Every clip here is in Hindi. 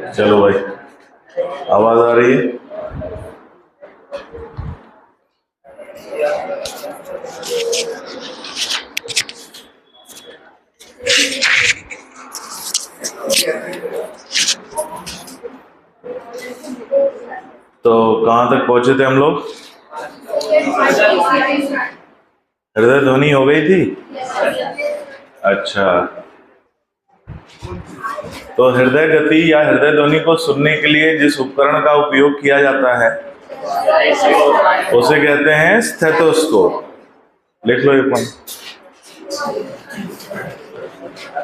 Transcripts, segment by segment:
चलो भाई, आवाज आ रही है? तो कहाँ तक पहुंचे थे हम लोग? हृदय ध्वनि हो गई थी। अच्छा, तो हृदय गति या हृदय ध्वनि को सुनने के लिए जिस उपकरण का उपयोग किया जाता है उसे कहते हैं स्टेथोस्कोप। लिख लो ये पॉइंट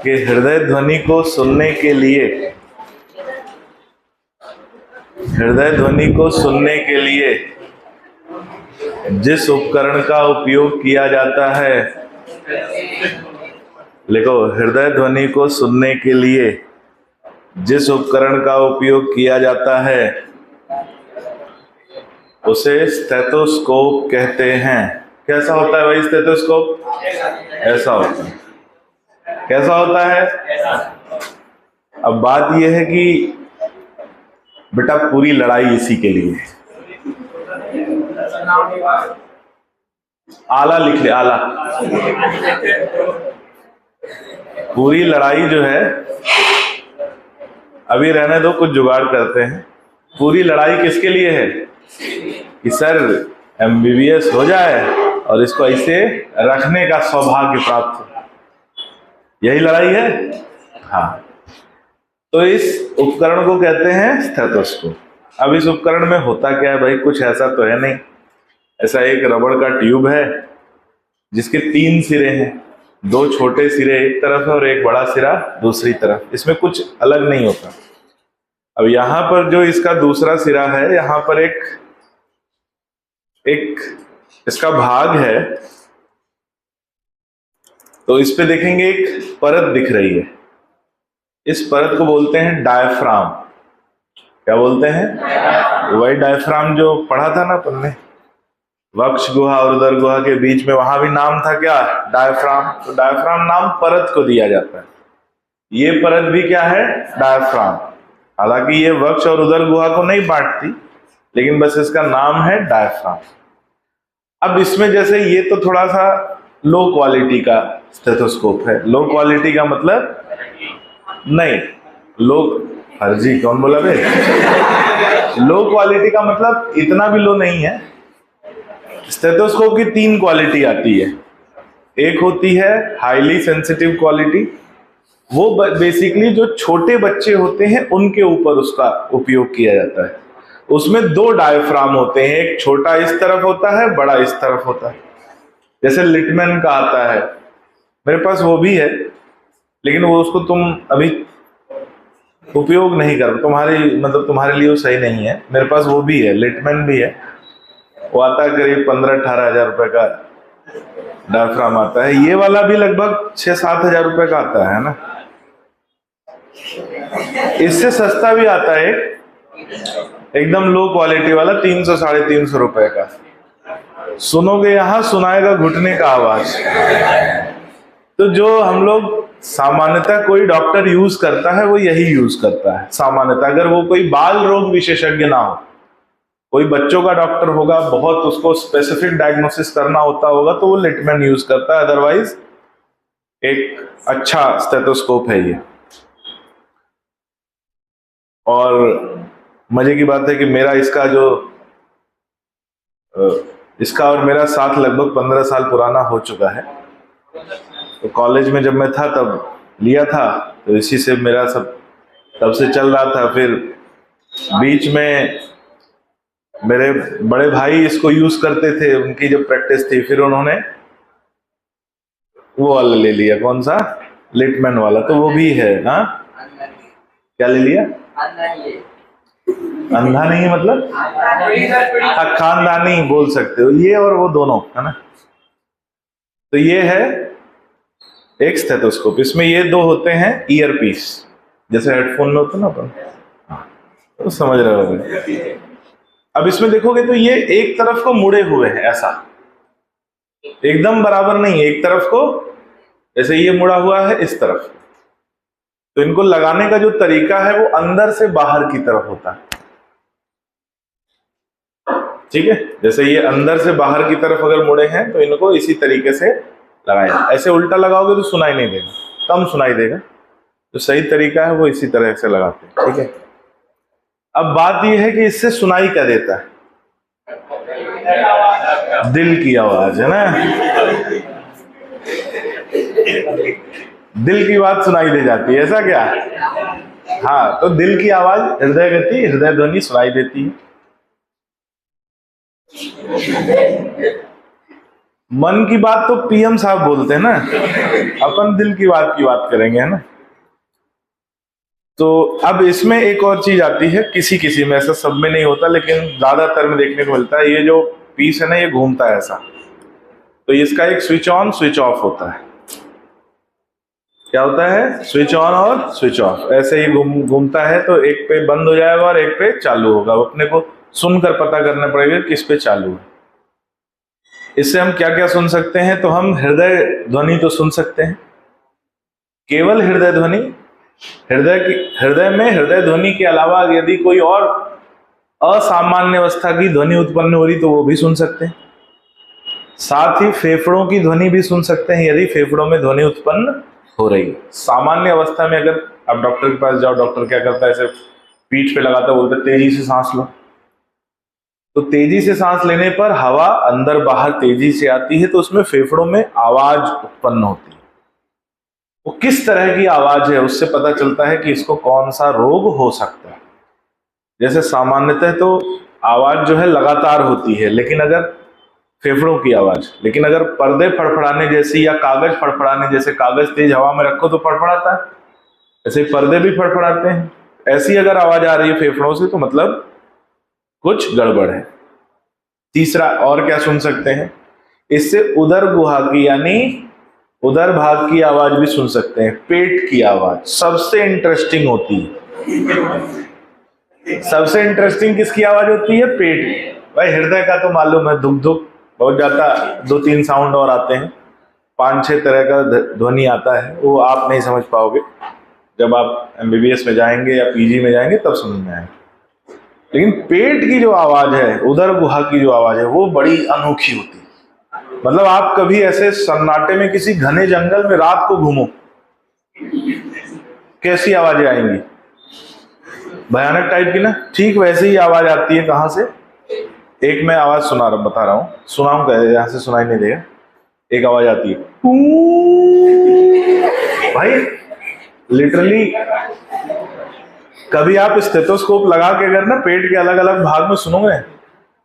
कि हृदय ध्वनि को सुनने के लिए, हृदय ध्वनि को सुनने के लिए जिस उपकरण का उपयोग किया जाता है, लिखो, हृदय ध्वनि को सुनने के लिए जिस उपकरण का उपयोग किया जाता है उसे स्टेथोस्कोप कहते हैं। कैसा होता है भाई स्टेथोस्कोप? ऐसा होता है। कैसा होता है? अब बात यह है कि बेटा पूरी लड़ाई इसी के लिए है। आला लिख ले, आला। पूरी लड़ाई जो है, अभी रहने दो, कुछ जुगाड़ करते हैं। पूरी लड़ाई किसके लिए है? कि सर MBBS हो जाए और इसको ऐसे रखने का सौभाग्य प्राप्त हो। यही लड़ाई है। हाँ, तो इस उपकरण को कहते हैं स्टेथोस्कोप। अब इस उपकरण में होता क्या है भाई? कुछ ऐसा तो है नहीं। ऐसा एक रबड़ का ट्यूब है जिसके 3 सिरे हैं, 2 छोटे सिरे एक तरफ है और एक बड़ा सिरा दूसरी तरफ। इसमें कुछ अलग नहीं होता। अब यहां पर जो इसका दूसरा सिरा है, यहां पर एक इसका भाग है, तो इस पे देखेंगे एक परत दिख रही है। इस परत को बोलते हैं डायफ्राम। क्या बोलते हैं? वही डायफ्राम जो पढ़ा था ना अपन ने, वक्ष गुहा और उदर गुहा के बीच में, वहां भी नाम था क्या? डायफ्राम। तो डायफ्राम नाम परत को दिया जाता है। ये परत भी क्या है? डायफ्राम। हालांकि ये वक्ष और उदर गुहा को नहीं बांटती, लेकिन बस इसका नाम है डायफ्राम। अब इसमें जैसे ये तो थोड़ा सा लो क्वालिटी का स्टेथोस्कोप है। लो क्वालिटी का मतलब नहीं, लो, हर्जी कौन बोला बे? लो क्वालिटी का मतलब इतना भी लो नहीं है। स्टेथोस्कोप की 3 क्वालिटी आती है। एक होती है हाईली सेंसिटिव क्वालिटी, वो बेसिकली जो छोटे बच्चे होते हैं उनके ऊपर उसका उपयोग किया जाता है। उसमें 2 डायफ्राम होते हैं, एक छोटा इस तरफ होता है, बड़ा इस तरफ होता है। जैसे लिटमैन का आता है, मेरे पास वो भी है, लेकिन वो उसको तुम अभी उपयोग नहीं कर, तुम्हारे लिए वो सही नहीं है। मेरे पास वो भी है, लिटमैन भी है। वो आता है करीब 15-18 हजार रुपए का डायफ्राम आता है। ये वाला भी लगभग 6-7 हजार रुपए का आता है ना। इससे सस्ता भी आता है एकदम लो क्वालिटी वाला, 300-350 रुपए का। सुनोगे यहां, सुनाएगा घुटने का आवाज। तो जो हम लोग सामान्यतः कोई डॉक्टर यूज करता है वो यही यूज करता है सामान्यतः। अगर वो कोई बाल रोग विशेषज्ञ ना हो, कोई बच्चों का डॉक्टर होगा, बहुत उसको स्पेसिफिक डायग्नोसिस करना होता होगा, तो वो लिटमैन यूज करता है। अदरवाइज एक अच्छा स्टेथोस्कोप है ये। और मजे की बात है कि मेरा इसका और मेरा साथ लगभग 15 साल पुराना हो चुका है। तो कॉलेज में जब मैं था तब लिया था, तो इसी से मेरा सब तब से चल रहा था। फिर बीच में मेरे बड़े भाई इसको यूज करते थे, उनकी जब प्रैक्टिस थी, फिर उन्होंने वो वाला ले लिया। कौन सा? लिटमैन वाला। तो वो भी है। हाँ, क्या ले लिया? अंधा नहीं है मतलब? हाँ, खानदानी बोल सकते हो, ये और वो दोनों है ना। तो ये है एक स्टेथोस्कोप। इसमें ये 2 होते हैं ईयर पीस, जैसे हेडफोन में होता ना अपन, तो समझ रहे होगे। अब इसमें देखोगे तो ये एक तरफ को मुड़े हुए हैं, ऐसा एकदम बराबर नहीं है। एक तरफ को, जैसे ये मुड़ा हुआ है इस तरफ, तो इनको लगाने का जो तरीका है वो अंदर से बाहर की तरफ होता है। ठीक है, जैसे ये अंदर से बाहर की तरफ अगर मुड़े हैं तो इनको इसी तरीके से लगाया। ऐसे उल्टा लगाओगे तो सुनाई नहीं देगा, कम सुनाई देगा। तो सही तरीका है वो इसी तरह से लगाते हैं। ठीक है, अब बात यह है कि इससे सुनाई क्या देता है? दिल की आवाज, है ना? दिल की बात सुनाई दे जाती है, ऐसा क्या? हाँ, तो दिल की आवाज, हृदय गति, हृदय ध्वनि सुनाई देती है। मन की बात तो पीएम साहब बोलते हैं ना, अपन दिल की बात करेंगे, है ना? तो अब इसमें एक और चीज आती है, किसी में, ऐसा सब में नहीं होता लेकिन ज्यादातर में देखने को मिलता है। ये जो पीस है ना, ये घूमता है ऐसा, तो इसका एक स्विच ऑन स्विच ऑफ होता है। क्या होता है? स्विच ऑन और स्विच ऑफ। ऐसे ही घूमता है, तो एक पे बंद हो जाएगा और एक पे चालू होगा। अपने को सुनकर पता करना पड़ेगा किस पे चालू है। इससे हम क्या क्या सुन सकते हैं? तो हम हृदय ध्वनि तो सुन सकते हैं, केवल हृदय ध्वनि। हृदय में हृदय ध्वनि के अलावा यदि कोई और असामान्य अवस्था की ध्वनि उत्पन्न हो रही तो वो भी सुन सकते हैं। साथ ही फेफड़ों की ध्वनि भी सुन सकते हैं, यदि फेफड़ों में ध्वनि उत्पन्न हो रही है। सामान्य अवस्था में अगर आप डॉक्टर के पास जाओ, डॉक्टर क्या करता है? ऐसे पीठ पे लगाता है, बोलता है तेजी से सांस लो। तो तेजी से सांस लेने पर हवा अंदर बाहर तेजी से आती है, तो उसमें फेफड़ों में आवाज उत्पन्न होती है। वो किस तरह की आवाज है उससे पता चलता है कि इसको कौन सा रोग हो सकता है। जैसे सामान्यतः तो आवाज जो है लगातार होती है, लेकिन अगर फेफड़ों की आवाज, लेकिन अगर पर्दे फड़फड़ाने जैसी या कागज फड़फड़ाने जैसे, कागज तेज हवा में रखो तो फड़फड़ाता है, ऐसे पर्दे भी फड़फड़ाते हैं। ऐसी अगर आवाज आ रही है फेफड़ों से तो मतलब कुछ गड़बड़ है। तीसरा और क्या सुन सकते हैं? इससे उदर गुहा की यानी उदर भाग की आवाज भी सुन सकते हैं। पेट की आवाज सबसे इंटरेस्टिंग होती है। सबसे इंटरेस्टिंग किसकी आवाज होती है? पेट। भाई हृदय का तो मालूम है, दुख दुख बहुत ज्यादा, 2-3 साउंड और आते हैं, 5-6 तरह का ध्वनि आता है, वो आप नहीं समझ पाओगे। जब आप MBBS में जाएंगे या PG में जाएंगे तब समझ में आएगा। लेकिन पेट की जो आवाज है, उदर गुहा की जो आवाज है, वो बड़ी अनोखी होती है। मतलब आप कभी ऐसे सन्नाटे में किसी घने जंगल में रात को घूमो, कैसी आवाजें आएंगी? भयानक टाइप की ना। ठीक वैसे ही आवाज आती है। कहां से? एक मैं आवाज बता रहा हूं, सुनाऊंगा, यहां से सुनाई नहीं देगा। एक आवाज आती है, भाई लिटरली कभी आप स्टेथोस्कोप लगा के अगर ना पेट के अलग अलग भाग में सुनोगे,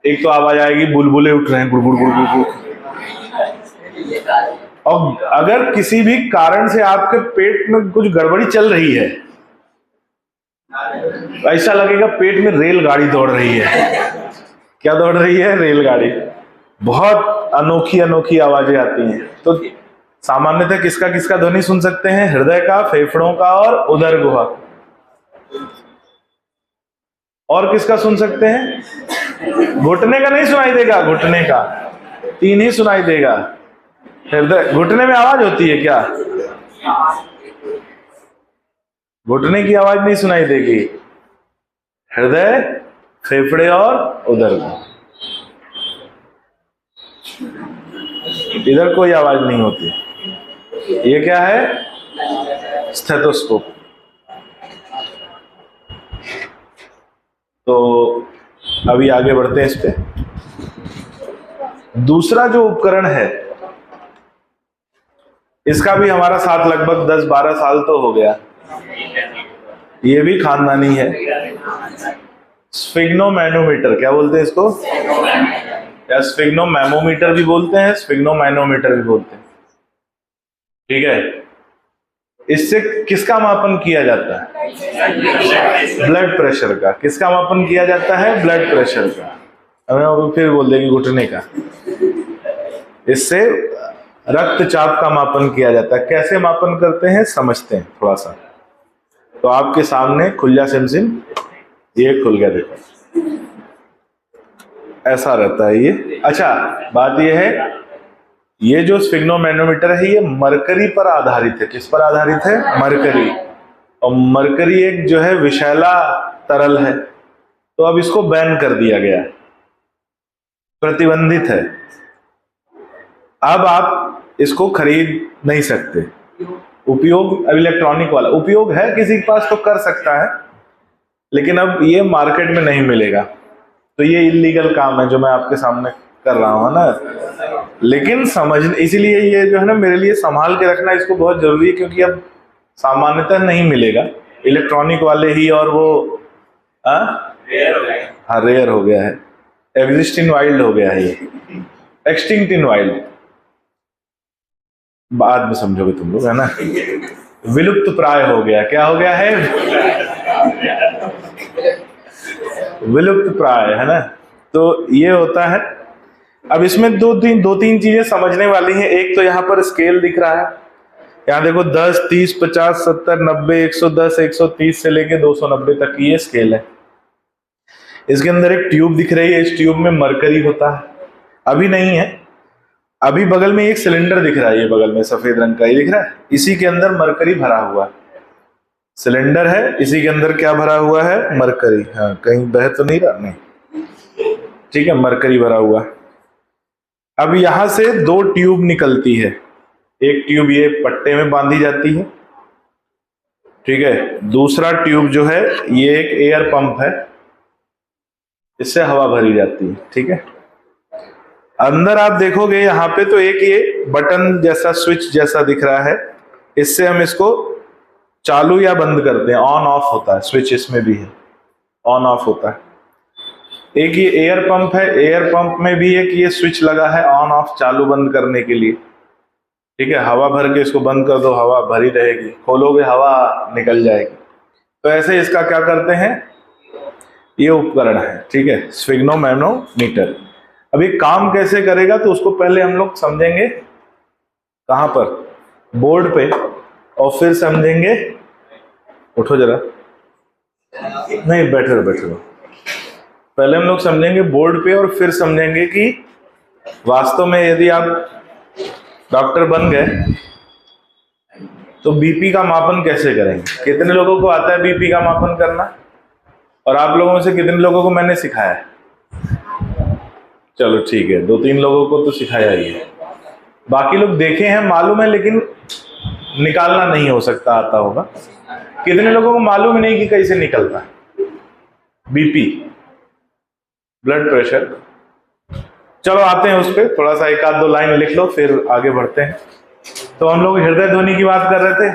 एक तो आवाज आएगी बुलबुले उठ रहे हैं, गुड़गुड़ गुड़गुड़। और अगर किसी भी कारण से आपके पेट में कुछ गड़बड़ी चल रही है, ऐसा लगेगा पेट में रेलगाड़ी दौड़ रही है। क्या दौड़ रही है? रेलगाड़ी। बहुत अनोखी अनोखी आवाजें आती हैं। तो सामान्यतः किसका किसका ध्वनि सुन सकते हैं? हृदय का, फेफड़ों का और उदर गुहा। और किसका सुन सकते हैं? घुटने का नहीं सुनाई देगा, घुटने का 3 ही सुनाई देगा। हृदय, घुटने में आवाज होती है क्या? घुटने की आवाज नहीं सुनाई देगी। हृदय, फेफड़े और उदर गुहा, इधर कोई आवाज नहीं होती। ये क्या है? स्टेथोस्कोप। तो अभी आगे बढ़ते हैं इस पे। दूसरा जो उपकरण है, इसका भी हमारा साथ लगभग 10-12 साल तो हो गया। ये भी खानदानी है, स्फिग्नोमैनोमीटर। क्या बोलते हैं इसको? या स्फिग्नोमैमोमीटर भी बोलते हैं, स्फिग्नोमैनोमीटर भी बोलते हैं। ठीक है, इससे किसका मापन किया जाता है? ब्लड प्रेशर का। किसका मापन किया जाता है? ब्लड प्रेशर का। हमें फिर बोल देंगे घुटने का। इससे रक्तचाप का मापन किया जाता है। कैसे मापन करते हैं समझते हैं थोड़ा सा। तो आपके सामने खुल जा सिमसिम, ये खुल गया, देखो ऐसा रहता है ये। अच्छा, बात ये है, ये जो स्फिग्नोमैनोमीटर है ये मरकरी पर आधारित है। किस पर आधारित है? मरकरी। और मरकरी एक जो है विषैला तरल है, तो अब इसको बैन कर दिया गया है, प्रतिबंधित है। अब आप इसको खरीद नहीं सकते। उपयोग अब इलेक्ट्रॉनिक वाला उपयोग है, किसी के पास तो कर सकता है, लेकिन अब ये मार्केट में नहीं मिलेगा। तो ये इलीगल काम है जो मैं आपके सामने कर रहा हूं ना। लेकिन समझ, इसीलिए ये जो है ना मेरे लिए संभाल के रखना इसको बहुत जरूरी है, क्योंकि अब सामान्यतः नहीं मिलेगा, इलेक्ट्रॉनिक वाले ही। और वो रेयर हो गया है, एग्जिस्ट इन वाइल्ड हो गया है, ये एक्सटिंक्ट इन वाइल्ड। बाद में समझोगे तुम लोग, है ना। विलुप्त प्राय हो गया। क्या हो गया है? विलुप्त प्राय, है ना। तो ये होता है। अब इसमें दो तीन चीजें समझने वाली हैं। एक तो यहाँ पर स्केल दिख रहा है, यहाँ देखो 10, 30, 50, 70, 90, 110, 130 से लेके 290 तक की ये स्केल है। इसके अंदर एक ट्यूब दिख रही है, इस ट्यूब में मरकरी होता है। अभी नहीं है, अभी बगल में एक सिलेंडर दिख रहा है, ये बगल में सफेद रंग का ये दिख रहा है, इसी के अंदर मरकरी भरा हुआ है। सिलेंडर है, इसी के अंदर क्या भरा हुआ है? मरकरी। हाँ, कहीं बह तो नहीं रहा? नहीं, ठीक है, मरकरी भरा हुआ है। अब यहां से दो ट्यूब निकलती है। एक ट्यूब ये पट्टे में बांधी जाती है, ठीक है। दूसरा ट्यूब जो है ये एक एयर पंप है, इससे हवा भरी जाती है, ठीक है। अंदर आप देखोगे यहाँ पे तो एक ये बटन जैसा, स्विच जैसा दिख रहा है, इससे हम इसको चालू या बंद करते हैं, ऑन ऑफ होता है। स्विच इसमें भी है, ऑन ऑफ होता है। एक ये एयर पंप है, एयर पंप में भी एक ये स्विच लगा है ऑन ऑफ, चालू बंद करने के लिए, ठीक है। हवा भर के इसको बंद कर दो, हवा भरी रहेगी, खोलोगे हवा निकल जाएगी। तो ऐसे इसका क्या करते हैं, ये उपकरण है, ठीक है, स्फिग्नोमैनोमीटर। अब ये काम कैसे करेगा तो उसको पहले हम लोग समझेंगे कहां पर, बोर्ड पे, और फिर समझेंगे, उठो जरा, नहीं बैठे रहो। पहले हम लोग समझेंगे बोर्ड पे और फिर समझेंगे कि वास्तव में यदि आप डॉक्टर बन गए तो बीपी का मापन कैसे करेंगे। कितने लोगों को आता है बीपी का मापन करना, और आप लोगों में से कितने लोगों को मैंने सिखाया है? चलो ठीक है, 2-3 लोगों को तो सिखाया ही है, बाकी लोग देखे हैं, मालूम है, लेकिन निकालना नहीं हो सकता आता होगा। कितने लोगों को मालूम ही नहीं कि कैसे निकलता है बीपी, ब्लड प्रेशर। चलो आते हैं उस पर, थोड़ा सा 1-2 लाइन लिख लो, फिर आगे बढ़ते हैं। तो हम लोग हृदय ध्वनि की बात कर रहे थे।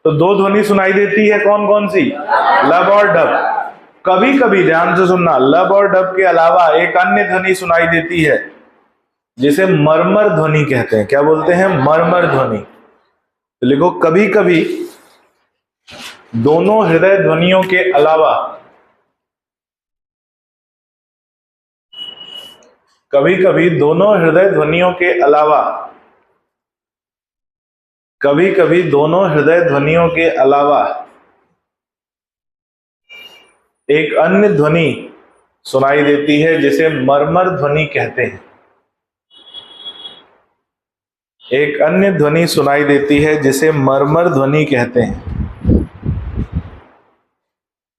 तो 2 ध्वनि सुनाई देती है, कौन कौन सी? लब और डब। कभी कभी ध्यान से सुनना, लब और डब के अलावा एक अन्य ध्वनि सुनाई देती है जिसे मरमर ध्वनि कहते हैं। क्या बोलते हैं? मरमर ध्वनि। तो लिखो, कभी कभी दोनों हृदय ध्वनियों के अलावा, कभी कभी दोनों हृदय ध्वनियों के अलावा, कभी कभी दोनों हृदय ध्वनियों के अलावा एक अन्य ध्वनि सुनाई देती है जिसे मरमर ध्वनि कहते हैं। एक अन्य ध्वनि सुनाई देती है जिसे मरमर ध्वनि कहते हैं,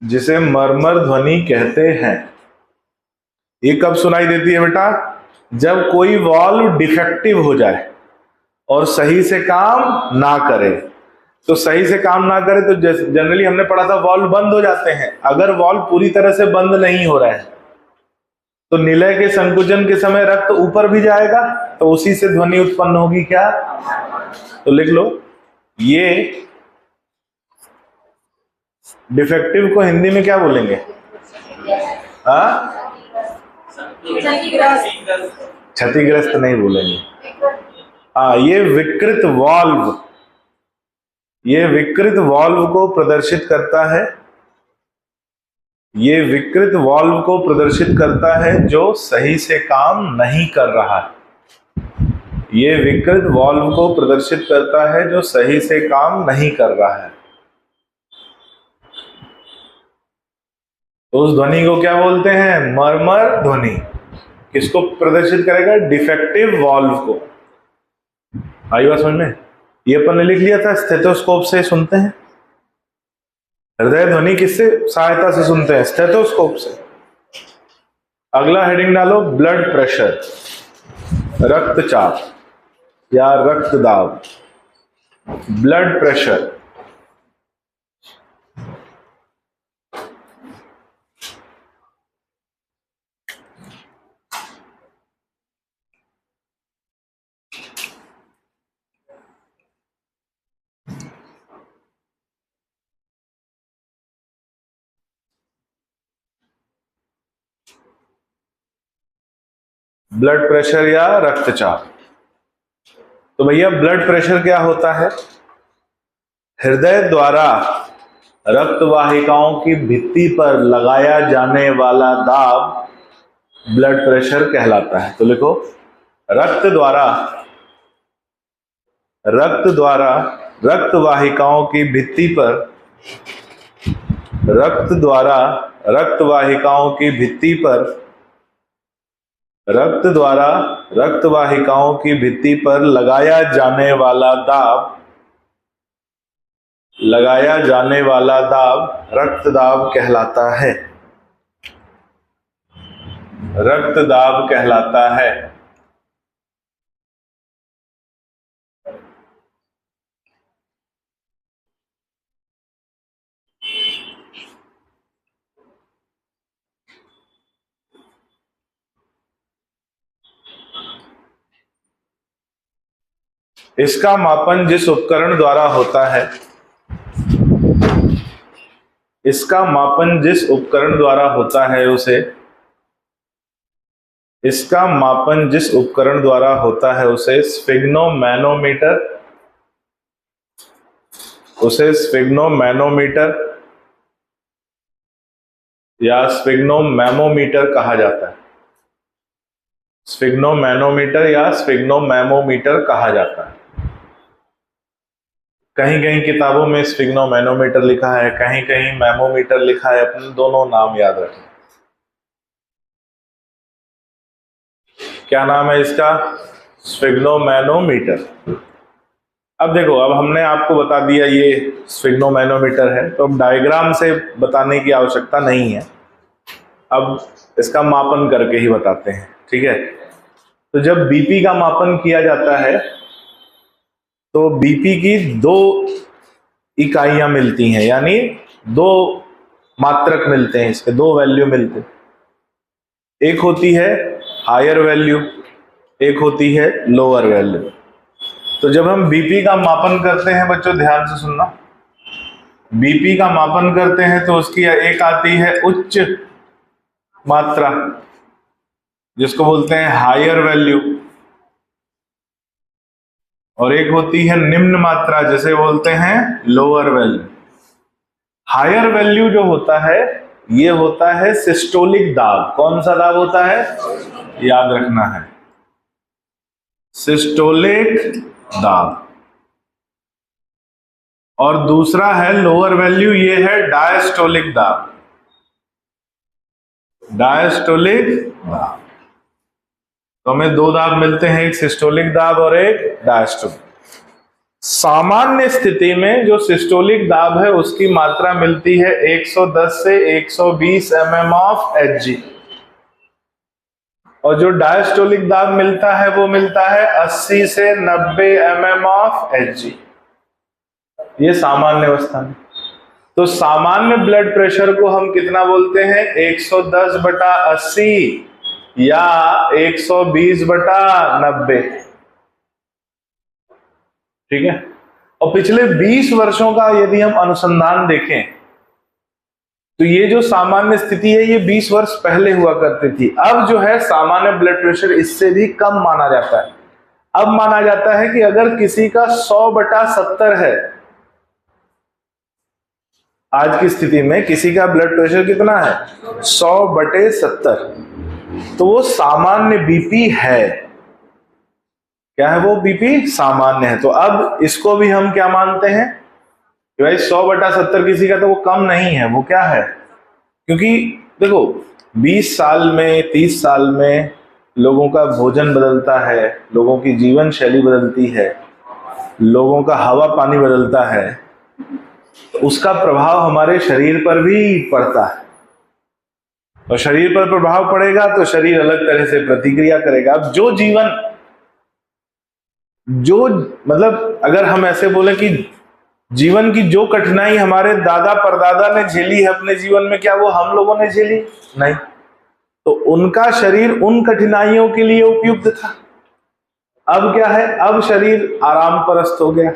जिसे मरमर ध्वनि कहते हैं। ये कब सुनाई देती है बेटा? जब कोई वाल्व डिफेक्टिव हो जाए और सही से काम ना करे। तो सही से काम ना करे तो जनरली हमने पढ़ा था वाल्व बंद हो जाते हैं। अगर वाल्व पूरी तरह से बंद नहीं हो रहा है तो निलय के संकुचन के समय रक्त ऊपर भी जाएगा, तो उसी से ध्वनि उत्पन्न होगी। क्या? तो लिख लो, ये डिफेक्टिव को हिंदी में क्या बोलेंगे? क्षतिग्रस्त नहीं बोलेंगे। ये विकृत वाल्व, ये विकृत वाल्व को प्रदर्शित करता है, ये विकृत वाल्व को प्रदर्शित करता है जो सही से काम नहीं कर रहा है। ये विकृत वाल्व को प्रदर्शित करता है जो सही से काम नहीं कर रहा है। तो उस ध्वनि को क्या बोलते हैं? मरमर ध्वनि। किसको प्रदर्शित करेगा? डिफेक्टिव वाल्व को। आई बात समझ में? ये अपन ने लिख लिया था, स्टेथोस्कोप से सुनते हैं, हृदय ध्वनि किससे सहायता से सुनते हैं? स्टेथोस्कोप से। अगला हेडिंग डालो, ब्लड प्रेशर, रक्तचाप या रक्त दाब। ब्लड प्रेशर, ब्लड प्रेशर या रक्तचाप। तो भैया ब्लड प्रेशर क्या होता है? हृदय द्वारा रक्त वाहिकाओं की भित्ति पर लगाया जाने वाला दाब ब्लड प्रेशर कहलाता है। तो लिखो, रक्त द्वारा रक्त वाहिकाओं की भित्ति पर, रक्त द्वारा रक्त वाहिकाओं की भित्ति पर, रक्त द्वारा रक्त वाहिकाओं की भित्ति पर लगाया जाने वाला दाब रक्त दाब कहलाता है। रक्त दाब कहलाता है। इसका मापन जिस उपकरण द्वारा होता है, इसका मापन जिस उपकरण द्वारा होता है उसे, इसका मापन जिस उपकरण द्वारा होता है उसे स्फिग्नोमैनोमीटर, उसे स्फिग्नोमैनोमीटर या स्फिग्नोमैमोमीटर कहा जाता है। स्फिग्नोमैनोमीटर या स्फिग्नोमैमोमीटर कहा जाता है। कहीं कहीं किताबों में स्फिग्नोमैनोमीटर लिखा है, कहीं कहीं मैमोमीटर लिखा है। अपने दोनों नाम याद रखें। क्या नाम है इसका? स्फिग्नोमैनोमीटर। अब देखो, अब हमने आपको बता दिया ये स्फिग्नोमैनोमीटर है, तो अब डायग्राम से बताने की आवश्यकता नहीं है, अब इसका मापन करके ही बताते हैं। ठीक है, तो जब बीपी का मापन किया जाता है तो बीपी की दो इकाइयां मिलती हैं, यानी दो मात्रक मिलते हैं, इसके दो वैल्यू मिलते हैं। एक होती है हायर वैल्यू, एक होती है लोअर वैल्यू। तो जब हम बीपी का मापन करते हैं, बच्चों ध्यान से सुनना, बीपी का मापन करते हैं तो उसकी एक आती है उच्च मात्रा, जिसको बोलते हैं हायर वैल्यू, और एक होती है निम्न मात्रा, जिसे बोलते हैं लोअर वैल्यू। हायर वैल्यू जो होता है ये होता है सिस्टोलिक दाब। कौन सा दाब होता है? याद रखना है, सिस्टोलिक दाब। और दूसरा है लोअर वैल्यू, ये है डायस्टोलिक दाब। डायस्टोलिक दाब। तो हमें दो दाब मिलते हैं, एक सिस्टोलिक दाब और एक डायस्टोलिक। सामान्य स्थिति में जो सिस्टोलिक दाब है उसकी मात्रा मिलती है 110 से 120 mm ऑफ Hg, और जो डायस्टोलिक दाब मिलता है वो मिलता है 80 से 90 mm ऑफ Hg। ये सामान्य अवस्था में। तो सामान्य ब्लड प्रेशर को हम कितना बोलते हैं? 110/80 या 120/90। ठीक है, और पिछले 20 वर्षों का यदि हम अनुसंधान देखें तो ये जो सामान्य स्थिति है ये 20 वर्ष पहले हुआ करती थी। अब जो है सामान्य ब्लड प्रेशर इससे भी कम माना जाता है। अब माना जाता है कि अगर किसी का 100/70 है, आज की स्थिति में किसी का ब्लड प्रेशर कितना है? 100/70, तो वो सामान्य बीपी है। क्या है वो? बीपी सामान्य है। तो अब इसको भी हम क्या मानते हैं कि भाई 100/70 किसी का तो वो कम नहीं है, वो क्या है? क्योंकि देखो 20 साल में 30 साल में लोगों का भोजन बदलता है, लोगों की जीवन शैली बदलती है, लोगों का हवा पानी बदलता है, तो उसका प्रभाव हमारे शरीर पर भी पड़ता है, और शरीर पर प्रभाव पड़ेगा तो शरीर अलग तरह से प्रतिक्रिया करेगा। अब मतलब अगर हम ऐसे बोले कि जीवन की जो कठिनाई हमारे दादा परदादा ने झेली है अपने जीवन में, क्या वो हम लोगों ने झेली? नहीं। तो उनका शरीर उन कठिनाइयों के लिए उपयुक्त था। अब क्या है, अब शरीर आराम परस्त हो गया,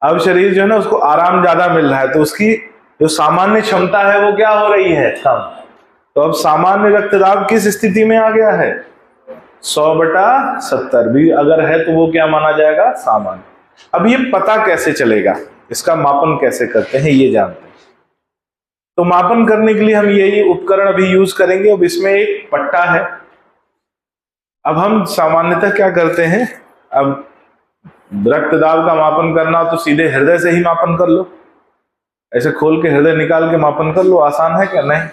अब शरीर जो है ना उसको आराम ज्यादा मिल रहा है, तो उसकी जो सामान्य क्षमता है वो क्या हो रही है, कम। तो अब सामान्य रक्तदाब किस स्थिति में आ गया है? 100/70 भी अगर है तो वो क्या माना जाएगा? सामान्य। अब ये पता कैसे चलेगा, इसका मापन कैसे करते हैं ये जानते हैं। तो मापन करने के लिए हम यही उपकरण अभी यूज करेंगे। अब इसमें एक पट्टा है। अब हम सामान्यतः क्या करते हैं, अब रक्तदाब का मापन करना हो तो सीधे हृदय से ही मापन कर लो, ऐसे खोल के हृदय निकाल के मापन कर लो। आसान है क्या? नहीं।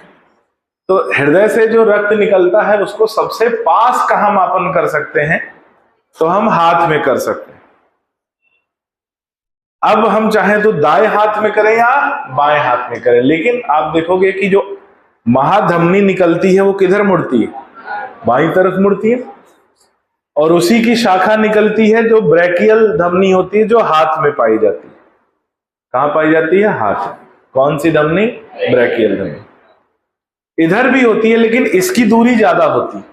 तो हृदय से जो रक्त निकलता है उसको सबसे पास कहां मापन कर सकते हैं? तो हम हाथ में कर सकते हैं। अब हम चाहें तो दाएं हाथ में करें या बाएं हाथ में करें, लेकिन आप देखोगे कि जो महाधमनी निकलती है वो किधर मुड़ती है? बाईं तरफ मुड़ती है। और उसी की शाखा निकलती है जो ब्रैकियल धमनी होती है, जो हाथ में पाई जाती है। कहां पाई जाती है? हाथ। कौन सी धमनी? ब्रैकियल धमनी। इधर भी होती है लेकिन इसकी दूरी ज्यादा होती,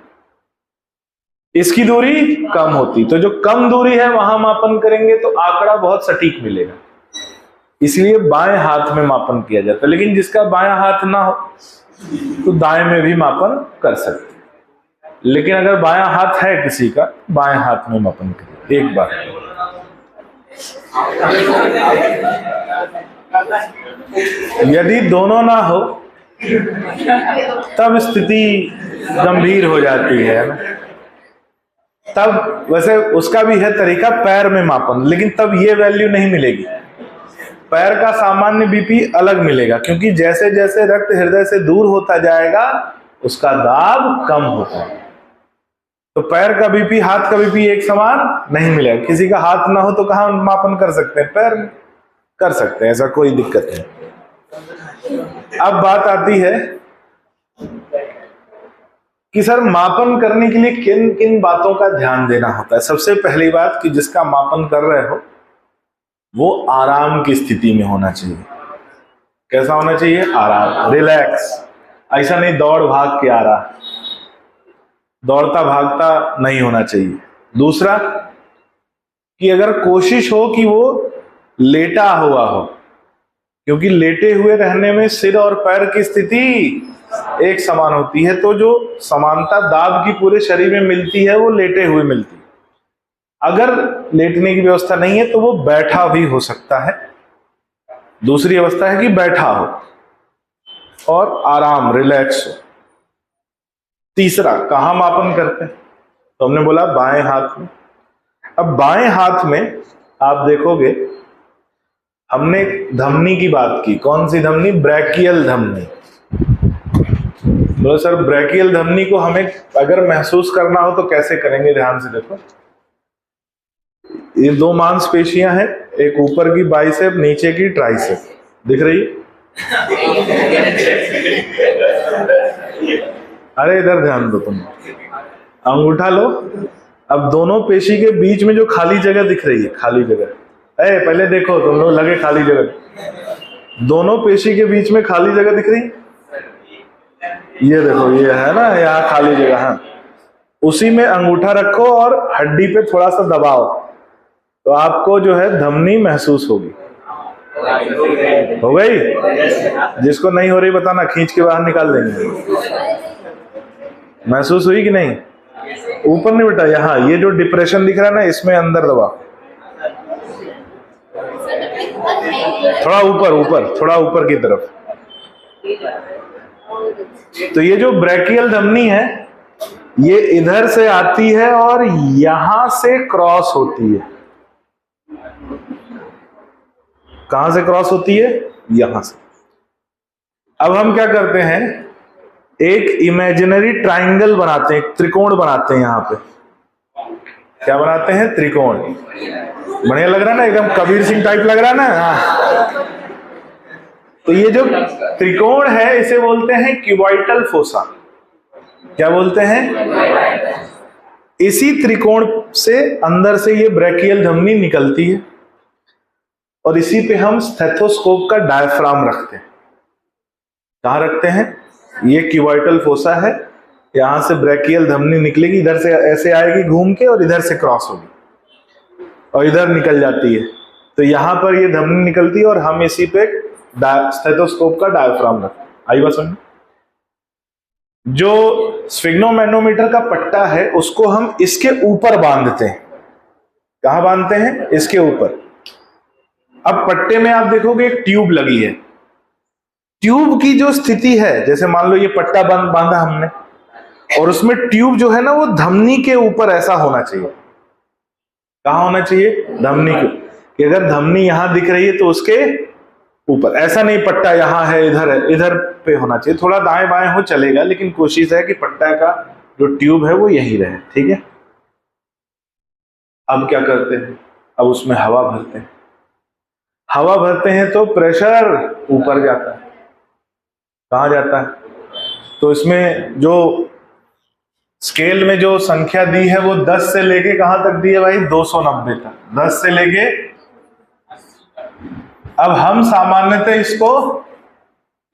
इसकी दूरी कम होती। तो जो कम दूरी है वहां मापन करेंगे तो आंकड़ा बहुत सटीक मिलेगा, इसलिए बाएं हाथ में मापन किया जाता है। लेकिन जिसका बायां हाथ ना हो तो दाएं में भी मापन कर सकते, लेकिन अगर बायां हाथ है किसी का, बाएं हाथ में मापन करें एक बार। यदि दोनों ना हो तब स्थिति गंभीर हो जाती है ना। तब वैसे उसका भी है तरीका पैर में मापन, लेकिन तब ये वैल्यू नहीं मिलेगी। पैर का सामान्य बीपी अलग मिलेगा, क्योंकि जैसे जैसे रक्त हृदय से दूर होता जाएगा उसका दाब कम होता है। तो पैर का बीपी हाथ का बीपी एक समान नहीं मिलेगा। किसी का हाथ ना हो तो कहां मापन कर सकते हैं? पैर में कर सकते हैं, ऐसा कोई दिक्कत नहीं। अब बात आती है कि सर मापन करने के लिए किन किन बातों का ध्यान देना होता है। सबसे पहली बात कि जिसका मापन कर रहे हो वो आराम की स्थिति में होना चाहिए। कैसा होना चाहिए? आराम, रिलैक्स। ऐसा नहीं दौड़ भाग के आ रहा, दौड़ता भागता नहीं होना चाहिए। दूसरा कि अगर कोशिश हो कि वो लेटा हुआ हो, क्योंकि लेटे हुए रहने में सिर और पैर की स्थिति एक समान होती है, तो जो समानता दाब की पूरे शरीर में मिलती है वो लेटे हुए मिलती है। अगर लेटने की व्यवस्था नहीं है तो वो बैठा भी हो सकता है। दूसरी अवस्था है कि बैठा हो और आराम, रिलैक्स हो। तीसरा कहां मापन करते हैं? तो हमने बोला बाएं हाथ में। अब बाएं हाथ में आप देखोगे हमने धमनी की बात की। कौन सी धमनी? ब्रैकियल धमनी। बोलो सर ब्रैकियल धमनी को हमें अगर महसूस करना हो तो कैसे करेंगे? ध्यान से देखो, ये दो मांसपेशियां हैं, एक ऊपर की बाइसेप, नीचे की ट्राइसेप, दिख रही है? अरे इधर ध्यान दो, तुम अंगूठा लो। अब दोनों पेशी के बीच में जो खाली जगह दिख रही है, खाली जगह, पहले देखो तुम लोग, लगे खाली जगह। दोनों पेशी के बीच में खाली जगह दिख रही है, ये देखो, ये है ना यहाँ खाली जगह है। उसी में अंगूठा रखो और हड्डी पे थोड़ा सा दबाओ तो आपको जो है धमनी महसूस होगी। हो गई? जिसको नहीं हो रही बताना, खींच के बाहर निकाल देंगे। महसूस हुई कि नहीं? ऊपर नहीं बेटा, यहाँ ये जो डिप्रेशन दिख रहा है ना, इसमें अंदर दबाओ, थोड़ा ऊपर ऊपर, थोड़ा ऊपर की तरफ। तो ये जो ब्रैकियल धमनी है ये इधर से आती है और यहां से क्रॉस होती है। कहां से क्रॉस होती है? यहां से। अब हम क्या करते हैं, एक इमेजिनरी ट्राइंगल बनाते हैं, एक त्रिकोण बनाते हैं। यहां पे क्या बनाते हैं? त्रिकोण। बढ़िया लग रहा है ना, एकदम कबीर सिंह टाइप लग रहा है ना। हाँ। तो ये जो त्रिकोण है इसे बोलते हैं क्यूबॉइटल फोसा। क्या बोलते हैं? इसी त्रिकोण से अंदर से ये ब्रैकियल धमनी निकलती है और इसी पे हम स्टेथोस्कोप का डायफ्राम रखते हैं। कहां रखते हैं? ये क्यूबॉइटल फोसा है, यहां से ब्रैकियल धमनी निकलेगी, इधर से ऐसे आएगी घूम के और इधर से क्रॉस होगी और इधर निकल जाती है। तो यहां पर ये धमनी निकलती है और हम इसी पे स्टेथोस्कोप का डायफ्राम रखते हैं। आई बात समझ? जो स्फिग्नोमैनोमीटर का पट्टा है उसको हम इसके ऊपर बांधते हैं। कहां बांधते हैं? इसके ऊपर। अब पट्टे में आप देखोगे एक ट्यूब लगी है। ट्यूब की जो स्थिति है, जैसे मान लो ये पट्टा बांधा हमने और उसमें ट्यूब जो है ना वो धमनी के ऊपर ऐसा होना चाहिए। कहां होना चाहिए? धमनी के। कि अगर धमनी यहां दिख रही है तो उसके ऊपर, ऐसा नहीं पट्टा यहां है इधर है, इधर पे होना चाहिए। थोड़ा दाएं बाएं हो चलेगा, लेकिन कोशिश है कि पट्टा का जो ट्यूब है वो यही रहे। ठीक है। अब क्या करते हैं? अब उसमें हवा भरते हैं। हवा भरते हैं तो प्रेशर ऊपर जाता है। कहां जाता है? तो इसमें जो स्केल में जो संख्या दी है वो 10 से लेके कहां तक दी है भाई? 290 तक। 10 से लेके, अब हम सामान्यतः इसको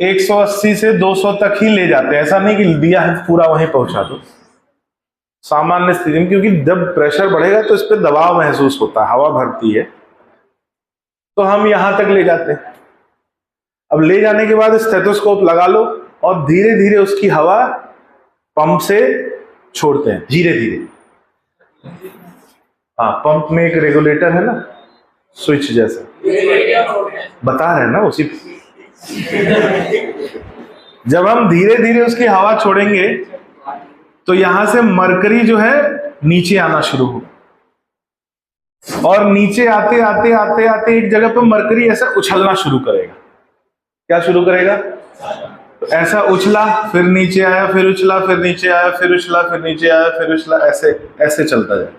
180 से 200 तक ही ले जाते हैं। ऐसा नहीं कि दिया है पूरा वहीं पहुंचा दो। सामान्य स्थिति में, क्योंकि जब प्रेशर बढ़ेगा तो इस पर दबाव महसूस होता है, हवा भरती है, तो हम यहां तक ले जाते हैं। अब ले जाने के बाद स्टेथोस्कोप लगा लो और धीरे धीरे उसकी हवा पंप से छोड़ते हैं, धीरे धीरे। हाँ, पंप में एक रेगुलेटर है ना, स्विच जैसा, बता रहे हैं ना उसी। जब हम धीरे धीरे उसकी हवा छोड़ेंगे तो यहां से मरकरी जो है नीचे आना शुरू हो, और नीचे आते आते आते आते एक जगह पर मरकरी ऐसा उछलना शुरू करेगा। क्या शुरू करेगा? ऐसा उछला, फिर नीचे आया, फिर उछला, फिर नीचे आया, फिर उछला, फिर नीचे आया, फिर उछला, ऐसे ऐसे चलता जाए।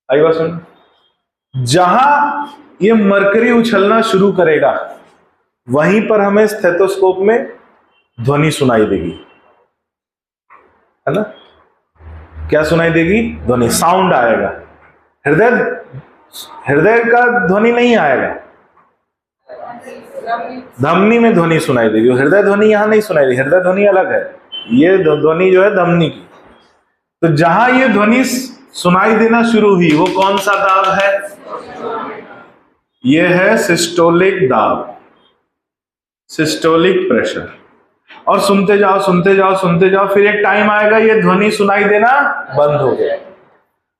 आई बात सुन? जहां ये मरकरी उछलना शुरू करेगा वहीं पर हमें स्टेथोस्कोप में ध्वनि सुनाई देगी, है ना? क्या सुनाई देगी? ध्वनि, साउंड आएगा। हृदय का ध्वनि नहीं आएगा, धमनी में ध्वनि सुनाई देगी। हृदय ध्वनि यहां नहीं सुनाई देगी, हृदय ध्वनि अलग है, ये ध्वनि जो है धमनी की। तो जहां ये ध्वनि सुनाई देना शुरू हुई वो कौन सा दाब है? ये है सिस्टोलिक दाब, सिस्टोलिक प्रेशर। और सुनते जाओ सुनते जाओ सुनते जाओ, फिर एक टाइम आएगा ये ध्वनि सुनाई देना बंद हो गया।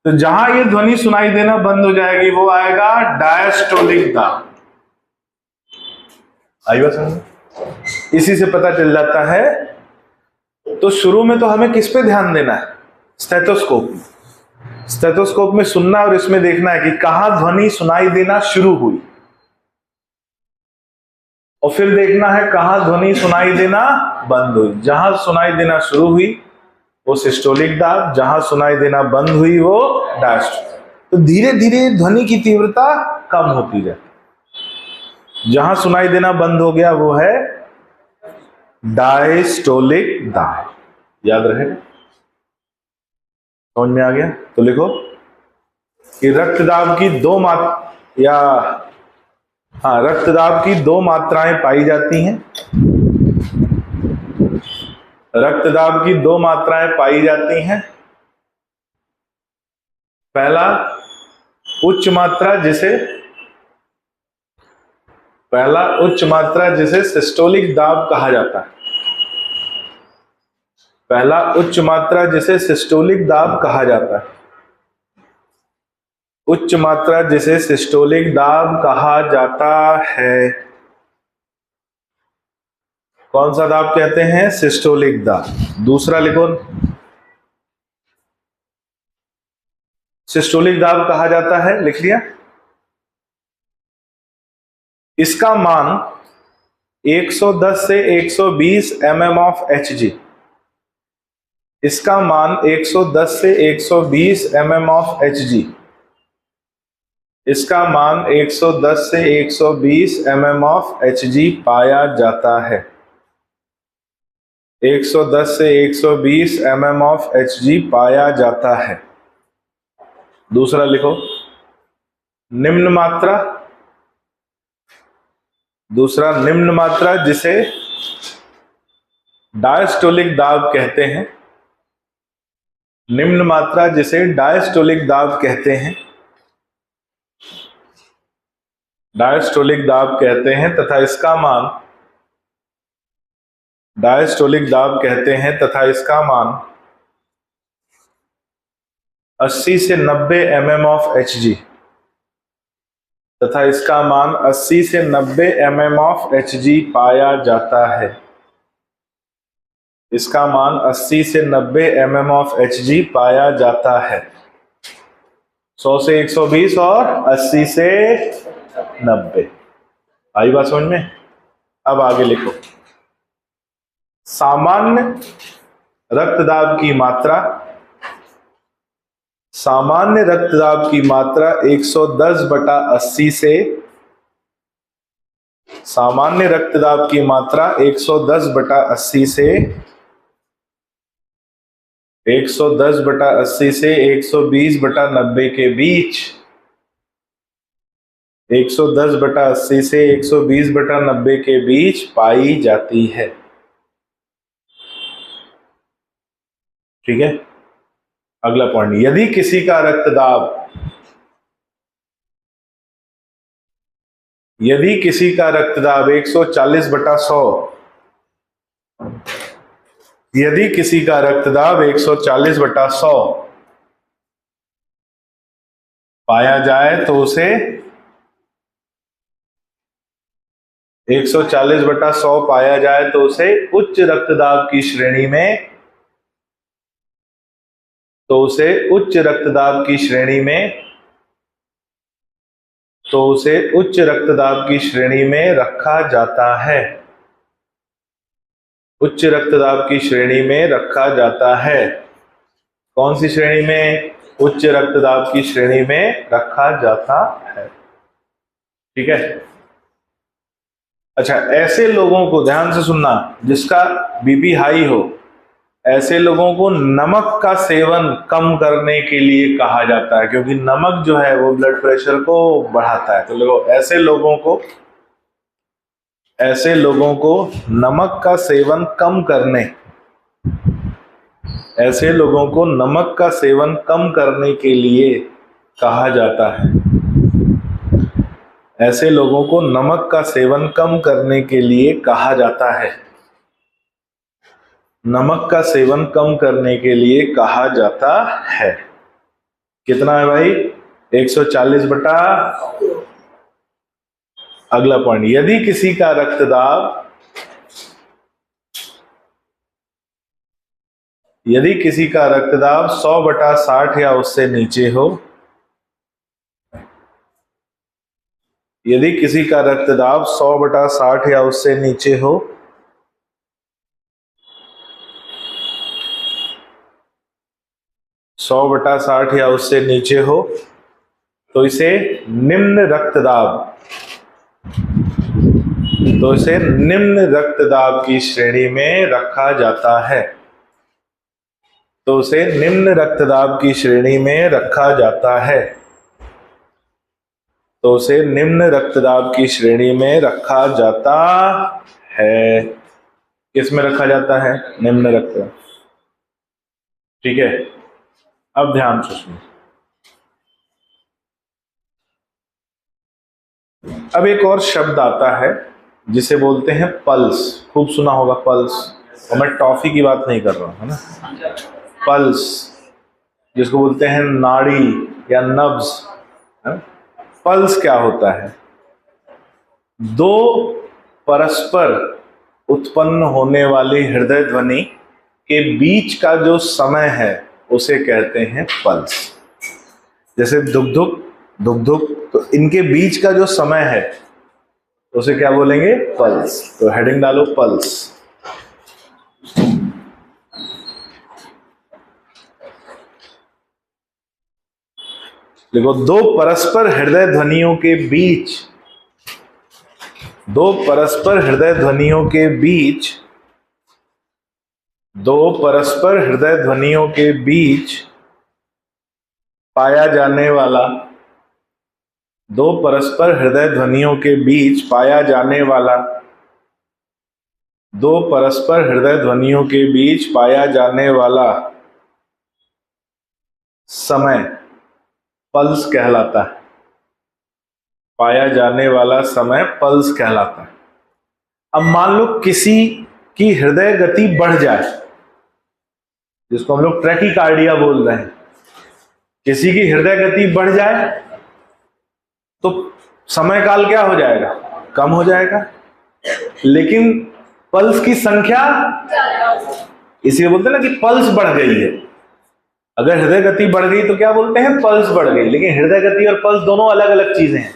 तो जहां ये ध्वनि सुनाई देना बंद हो जाएगी वो आएगा डायस्टोलिक दाब। आइए समझ? इसी से पता चल जाता है। तो शुरू में तो हमें किस पे ध्यान देना है? स्टेथोस्कोप में। स्टेथोस्कोप में सुनना और इसमें देखना है कि कहां ध्वनि सुनाई देना शुरू हुई, और फिर देखना है कहां ध्वनि सुनाई देना बंद हुई। जहां सुनाई देना शुरू हुई वो सिस्टोलिक दाब, जहां सुनाई देना बंद हुई वो डायस्टोलिक। तो धीरे धीरे ध्वनि की तीव्रता कम होती जाती। जहां सुनाई देना बंद हो गया वो है डायस्टोलिक दाब। याद रहेगा? समझ में आ गया? तो लिखो कि रक्तदाब की रक्तदाब की दो मात्राएं पाई जाती हैं। रक्तदाब की दो मात्राएं पाई जाती हैं। पहला उच्च मात्रा जिसे सिस्टोलिक दाब कहा जाता है। पहला उच्च मात्रा जिसे सिस्टोलिक दाब कहा जाता है। उच्च मात्रा जिसे सिस्टोलिक दाब कहा जाता है, कौन सा दाब कहते हैं? सिस्टोलिक दाब। दूसरा लिखो, सिस्टोलिक दाब कहा जाता है, लिख लिया। इसका मान 110 से 120 mm ऑफ Hg, इसका मान 110 से 120 mm ऑफ Hg इसका मान 110 से 120 mm ऑफ Hg पाया जाता है। 110 से 120 mm ऑफ Hg पाया जाता है। दूसरा लिखो निम्न मात्रा। दूसरा निम्न मात्रा जिसे डायस्टोलिक दाब कहते हैं। निम्न मात्रा जिसे डायस्टोलिक दाब कहते हैं। डायस्टोलिक दाब कहते हैं तथा इसका मान डायस्टोलिक दाब कहते हैं तथा इसका मान 80 से 90 mm ऑफ Hg तथा इसका मान 80 से 90 mm ऑफ Hg पाया जाता है। इसका मान 80 से 90 mm ऑफ Hg पाया जाता है। 100 से 120 और 80 से 90। आई बात समझ में? अब आगे लिखो सामान्य रक्तदाब की मात्रा। सामान्य रक्तदाब की मात्रा 110/80 से सामान्य रक्तदाब की मात्रा 110/80 से 110/80 से 120/90 के बीच 110/80 से 120/90 के बीच पाई जाती है। ठीक है, अगला पॉइंट, यदि किसी का रक्तदाब 140/100 यदि किसी का रक्तदाब 140/100 पाया जाए तो उसे 140/100 पाया जाए तो उसे उच्च रक्तदाब की श्रेणी में उच्च रक्तदाब की श्रेणी में रखा जाता है। उच्च रक्तदाब की श्रेणी में रखा जाता है। कौन सी श्रेणी में? उच्च रक्तदाब की श्रेणी में रखा जाता है। ठीक है, अच्छा, ऐसे लोगों को ध्यान से सुनना जिसका बीपी हाई हो, ऐसे लोगों को नमक का सेवन कम करने के लिए कहा जाता है, क्योंकि नमक जो है वो ब्लड प्रेशर को बढ़ाता है। तो ऐसे लोगों को नमक का सेवन कम करने के लिए कहा जाता है। ऐसे लोगों को नमक का सेवन कम करने के लिए कहा जाता है। नमक का सेवन कम करने के लिए कहा जाता है। कितना है भाई? 140 अगला पॉइंट, यदि किसी का रक्तदाब 100/60 या उससे नीचे हो, यदि किसी का रक्तदाब 100/60 या उससे नीचे हो, 100/60 या उससे नीचे हो, तो इसे निम्न रक्तदाब की श्रेणी में रखा जाता है। तो उसे निम्न रक्तदाब की श्रेणी में रखा जाता है। तो उसे निम्न रक्तदाब की श्रेणी में रखा जाता है। किस में रखा जाता है? निम्न रक्तदाब। ठीक है, अब ध्यान से सुनो। अब एक और शब्द आता है जिसे बोलते हैं पल्स। खूब सुना होगा पल्स, और मैं टॉफी की बात नहीं कर रहा हूं, है ना। पल्स, जिसको बोलते हैं नाड़ी या नब्ज। पल्स क्या होता है? दो परस्पर उत्पन्न होने वाली हृदय ध्वनि के बीच का जो समय है उसे कहते हैं पल्स। जैसे धुक धुक धुक धुक, तो इनके बीच का जो समय है उसे क्या बोलेंगे? पल्स। तो हेडिंग डालो पल्स। देखो, दो परस्पर हृदय ध्वनियों के बीच, दो परस्पर हृदय ध्वनियों के बीच, दो परस्पर हृदय ध्वनियों के बीच पाया जाने वाला, दो परस्पर हृदय ध्वनियों के बीच पाया जाने वाला, दो परस्पर हृदय ध्वनियों के बीच पाया जाने वाला समय पल्स कहलाता है। पाया जाने वाला समय पल्स कहलाता है। अब मान लो किसी की हृदय गति बढ़ जाए, जिसको हम लोग ट्रैकीकार्डिया बोल रहे हैं, किसी की हृदय गति बढ़ जाए तो समय काल क्या हो जाएगा? कम हो जाएगा। लेकिन पल्स की संख्या, इसलिए बोलते हैं ना कि पल्स बढ़ गई है। अगर हृदय गति बढ़ गई तो क्या बोलते हैं? पल्स बढ़ गई। लेकिन हृदय गति और पल्स दोनों अलग अलग चीजें हैं।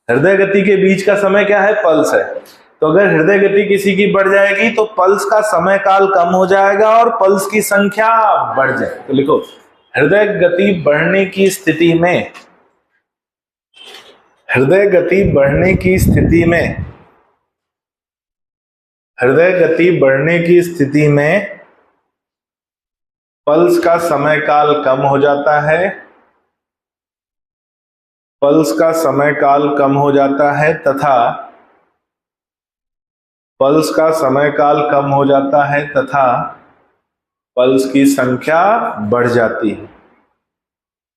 हृदय गति के बीच का समय क्या है? पल्स है। तो अगर हृदय गति किसी की बढ़ जाएगी तो पल्स का समय काल कम हो जाएगा और पल्स की संख्या बढ़ जाएगी। तो लिखो, हृदय गति बढ़ने की स्थिति में, हृदय गति बढ़ने की स्थिति में, हृदय गति बढ़ने की स्थिति में पल्स का समय काल कम हो जाता है, पल्स का समय काल कम हो जाता है तथा पल्स का समय काल कम हो जाता है तथा पल्स की संख्या बढ़ जाती है।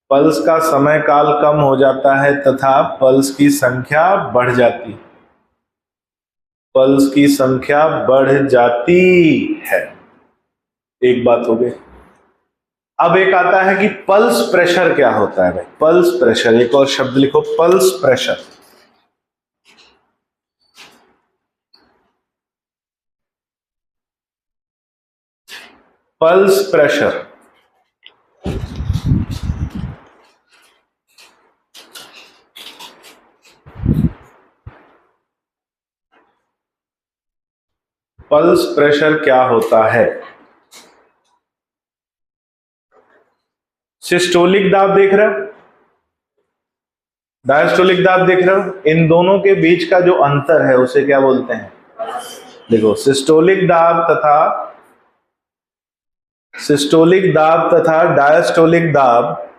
पल्स का समय काल कम हो जाता है तथा पल्स की संख्या बढ़ जाती है। पल्स की संख्या बढ़ जाती है। एक बात हो गई। अब एक आता है कि पल्स प्रेशर क्या होता है भाई? पल्स प्रेशर, एक और शब्द लिखो, pulse pressure. Pulse pressure, pulse pressure क्या होता है? सिस्टोलिक दाब देख रहे हो, डायस्टोलिक दाब देख रहे हो, इन दोनों के बीच का जो अंतर है उसे क्या बोलते हैं? देखो, सिस्टोलिक दाब तथा डायस्टोलिक दाब,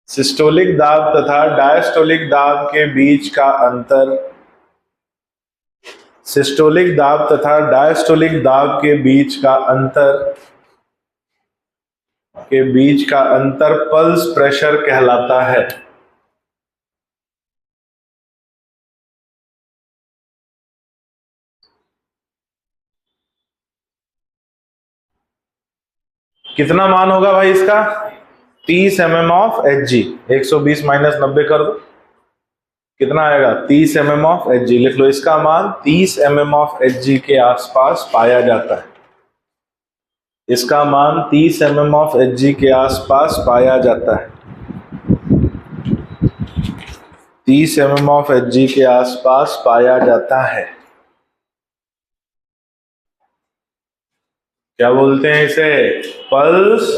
सिस्टोलिक दाब तथा डायस्टोलिक दाब के बीच का अंतर, सिस्टोलिक दाब तथा डायस्टोलिक दाब के बीच का अंतर पल्स प्रेशर कहलाता है। कितना मान होगा भाई इसका? 30 mm ऑफ Hg। 120 माइनस 90 कर दो, कितना आएगा? 30 mm ऑफ Hg। लिख लो, इसका मान 30 mm ऑफ Hg के आसपास पाया जाता है। इसका मान 30 mm ऑफ Hg के आसपास पाया जाता है। 30 mm ऑफ Hg के आसपास पाया जाता है। क्या बोलते हैं इसे? पल्स।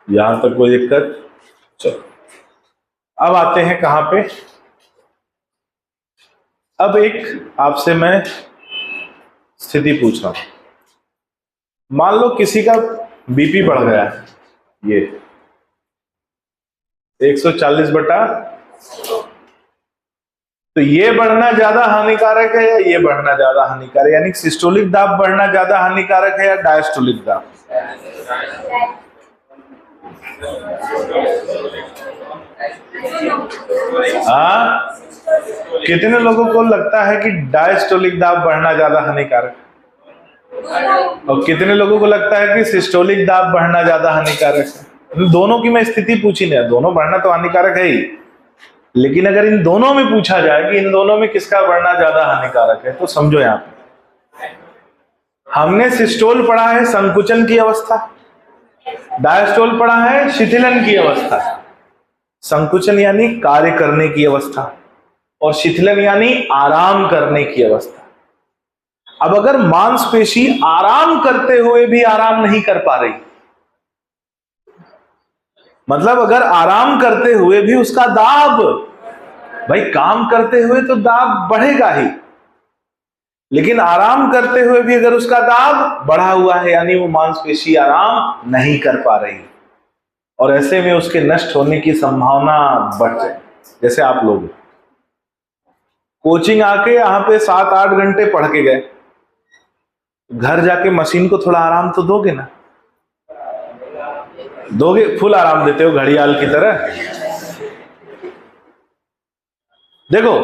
यहां तक कोई दिक्कत? चलो, अब आते हैं कहां पे? अब एक आपसे मैं स्थिति पूछ रहा हूं। मान लो किसी का बीपी बढ़ गया है, ये 140/, तो ये बढ़ना ज्यादा हानिकारक है या ये बढ़ना ज्यादा हानिकारक है? यानी सिस्टोलिक दाब बढ़ना ज्यादा हानिकारक है या डायस्टोलिक दाब? हाँ, कितने लोगों को लगता है कि डायस्टोलिक दाब बढ़ना ज्यादा हानिकारक है और कितने लोगों को लगता है कि सिस्टोलिक दाब बढ़ना ज्यादा हानिकारक है? दोनों की मैं स्थिति पूछी नहीं, दोनों बढ़ना तो हानिकारक है ही, लेकिन अगर इन दोनों में पूछा जाए कि इन दोनों में किसका बढ़ना ज्यादा हानिकारक है, तो समझो यहां पे हमने सिस्टोल पढ़ा है संकुचन की अवस्था, डायस्टोल पढ़ा है शिथिलन की अवस्था। संकुचन यानी कार्य करने की अवस्था और शिथिलन यानी आराम करने की अवस्था। अब अगर मांसपेशी आराम करते हुए भी आराम नहीं कर पा रही, मतलब अगर आराम करते हुए भी उसका दाब, भाई काम करते हुए तो दाब बढ़ेगा ही, लेकिन आराम करते हुए भी अगर उसका दाब बढ़ा हुआ है, यानी वो मांसपेशी आराम नहीं कर पा रही, और ऐसे में उसके नष्ट होने की संभावना बढ़ जाए। जैसे आप लोग कोचिंग आके यहाँ पे 7-8 घंटे पढ़ के गए, घर जाके मशीन को थोड़ा आराम तो दोगे ना? दोगे? फुल आराम देते हो घड़ियाल की तरह? देखो,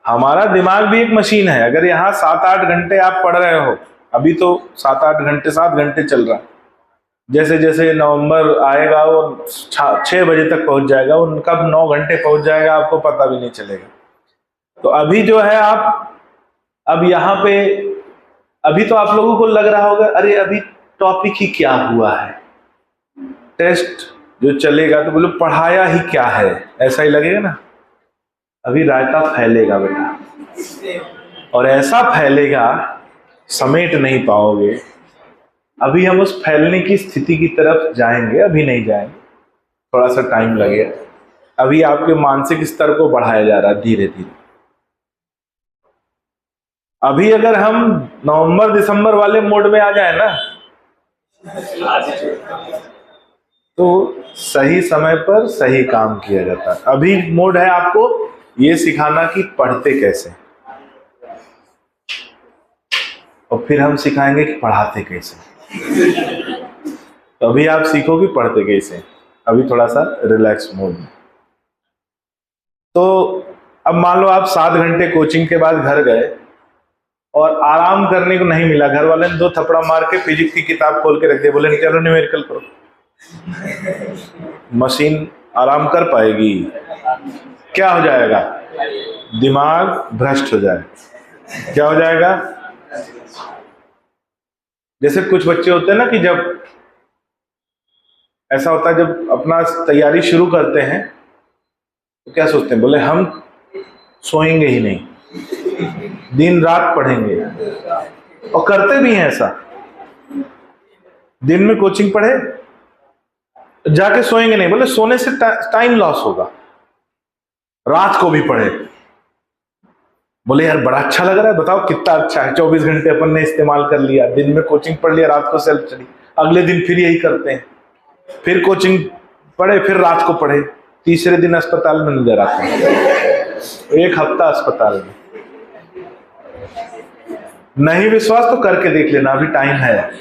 हमारा दिमाग भी एक मशीन है। अगर यहाँ 7-8 घंटे आप पढ़ रहे हो, अभी तो 7-8 घंटे 7 घंटे चल रहा है, जैसे जैसे नवंबर आएगा वो 6 बजे तक पहुंच जाएगा, वो कब 9 घंटे पहुंच जाएगा आपको पता भी नहीं चलेगा। तो अभी जो है आप अब यहाँ पे, अभी तो आप लोगों को लग रहा होगा अरे अभी टॉपिक ही क्या हुआ है, टेस्ट जो चलेगा तो बोलो पढ़ाया ही क्या है, ऐसा ही लगेगा ना। अभी रायता फैलेगा बेटा, और ऐसा फैलेगा समेट नहीं पाओगे। अभी हम उस फैलने की स्थिति की तरफ जाएंगे, अभी नहीं जाएंगे, थोड़ा सा टाइम लगेगा। अभी आपके मानसिक स्तर को बढ़ाया जा रहा है धीरे धीरे। अभी अगर हम नवंबर दिसंबर वाले मोड में आ जाए ना, तो सही समय पर सही काम किया जाता है। अभी मोड है आपको ये सिखाना कि पढ़ते कैसे, और फिर हम सिखाएंगे कि पढ़ाते कैसे। तो अभी आप सीखो कि पढ़ते कैसे, अभी थोड़ा सा रिलैक्स मोड में। तो अब मान लो आप 7 घंटे कोचिंग के बाद घर गए और आराम करने को नहीं मिला, घर वाले ने 2 थप्पड़ा मार के फिजिक्स की किताब खोल के रख दिया, बोले चलो न्यूमेरिकल करो। मशीन आराम कर पाएगी? क्या हो जाएगा? दिमाग भ्रष्ट हो जाएगा। क्या हो जाएगा? जैसे कुछ बच्चे होते हैं ना कि जब ऐसा होता है, जब अपना तैयारी शुरू करते हैं तो क्या सोचते हैं, बोले हम सोएंगे ही नहीं, दिन रात पढ़ेंगे, और करते भी हैं ऐसा। दिन में कोचिंग पढ़े, जाके सोएंगे नहीं, बोले सोने से टाइम लॉस होगा, रात को भी पढ़े। बोले यार बड़ा अच्छा लग रहा है, बताओ कितना अच्छा है, 24 घंटे अपन ने इस्तेमाल कर लिया, दिन में कोचिंग पढ़ लिया, रात को सेल्फ स्टडी। अगले दिन फिर यही करते हैं, फिर कोचिंग पढ़े, फिर रात को पढ़े, तीसरे दिन अस्पताल में नजर आते हैं, 1 हफ्ता अस्पताल में। नहीं विश्वास तो करके देख लेना, अभी टाइम है।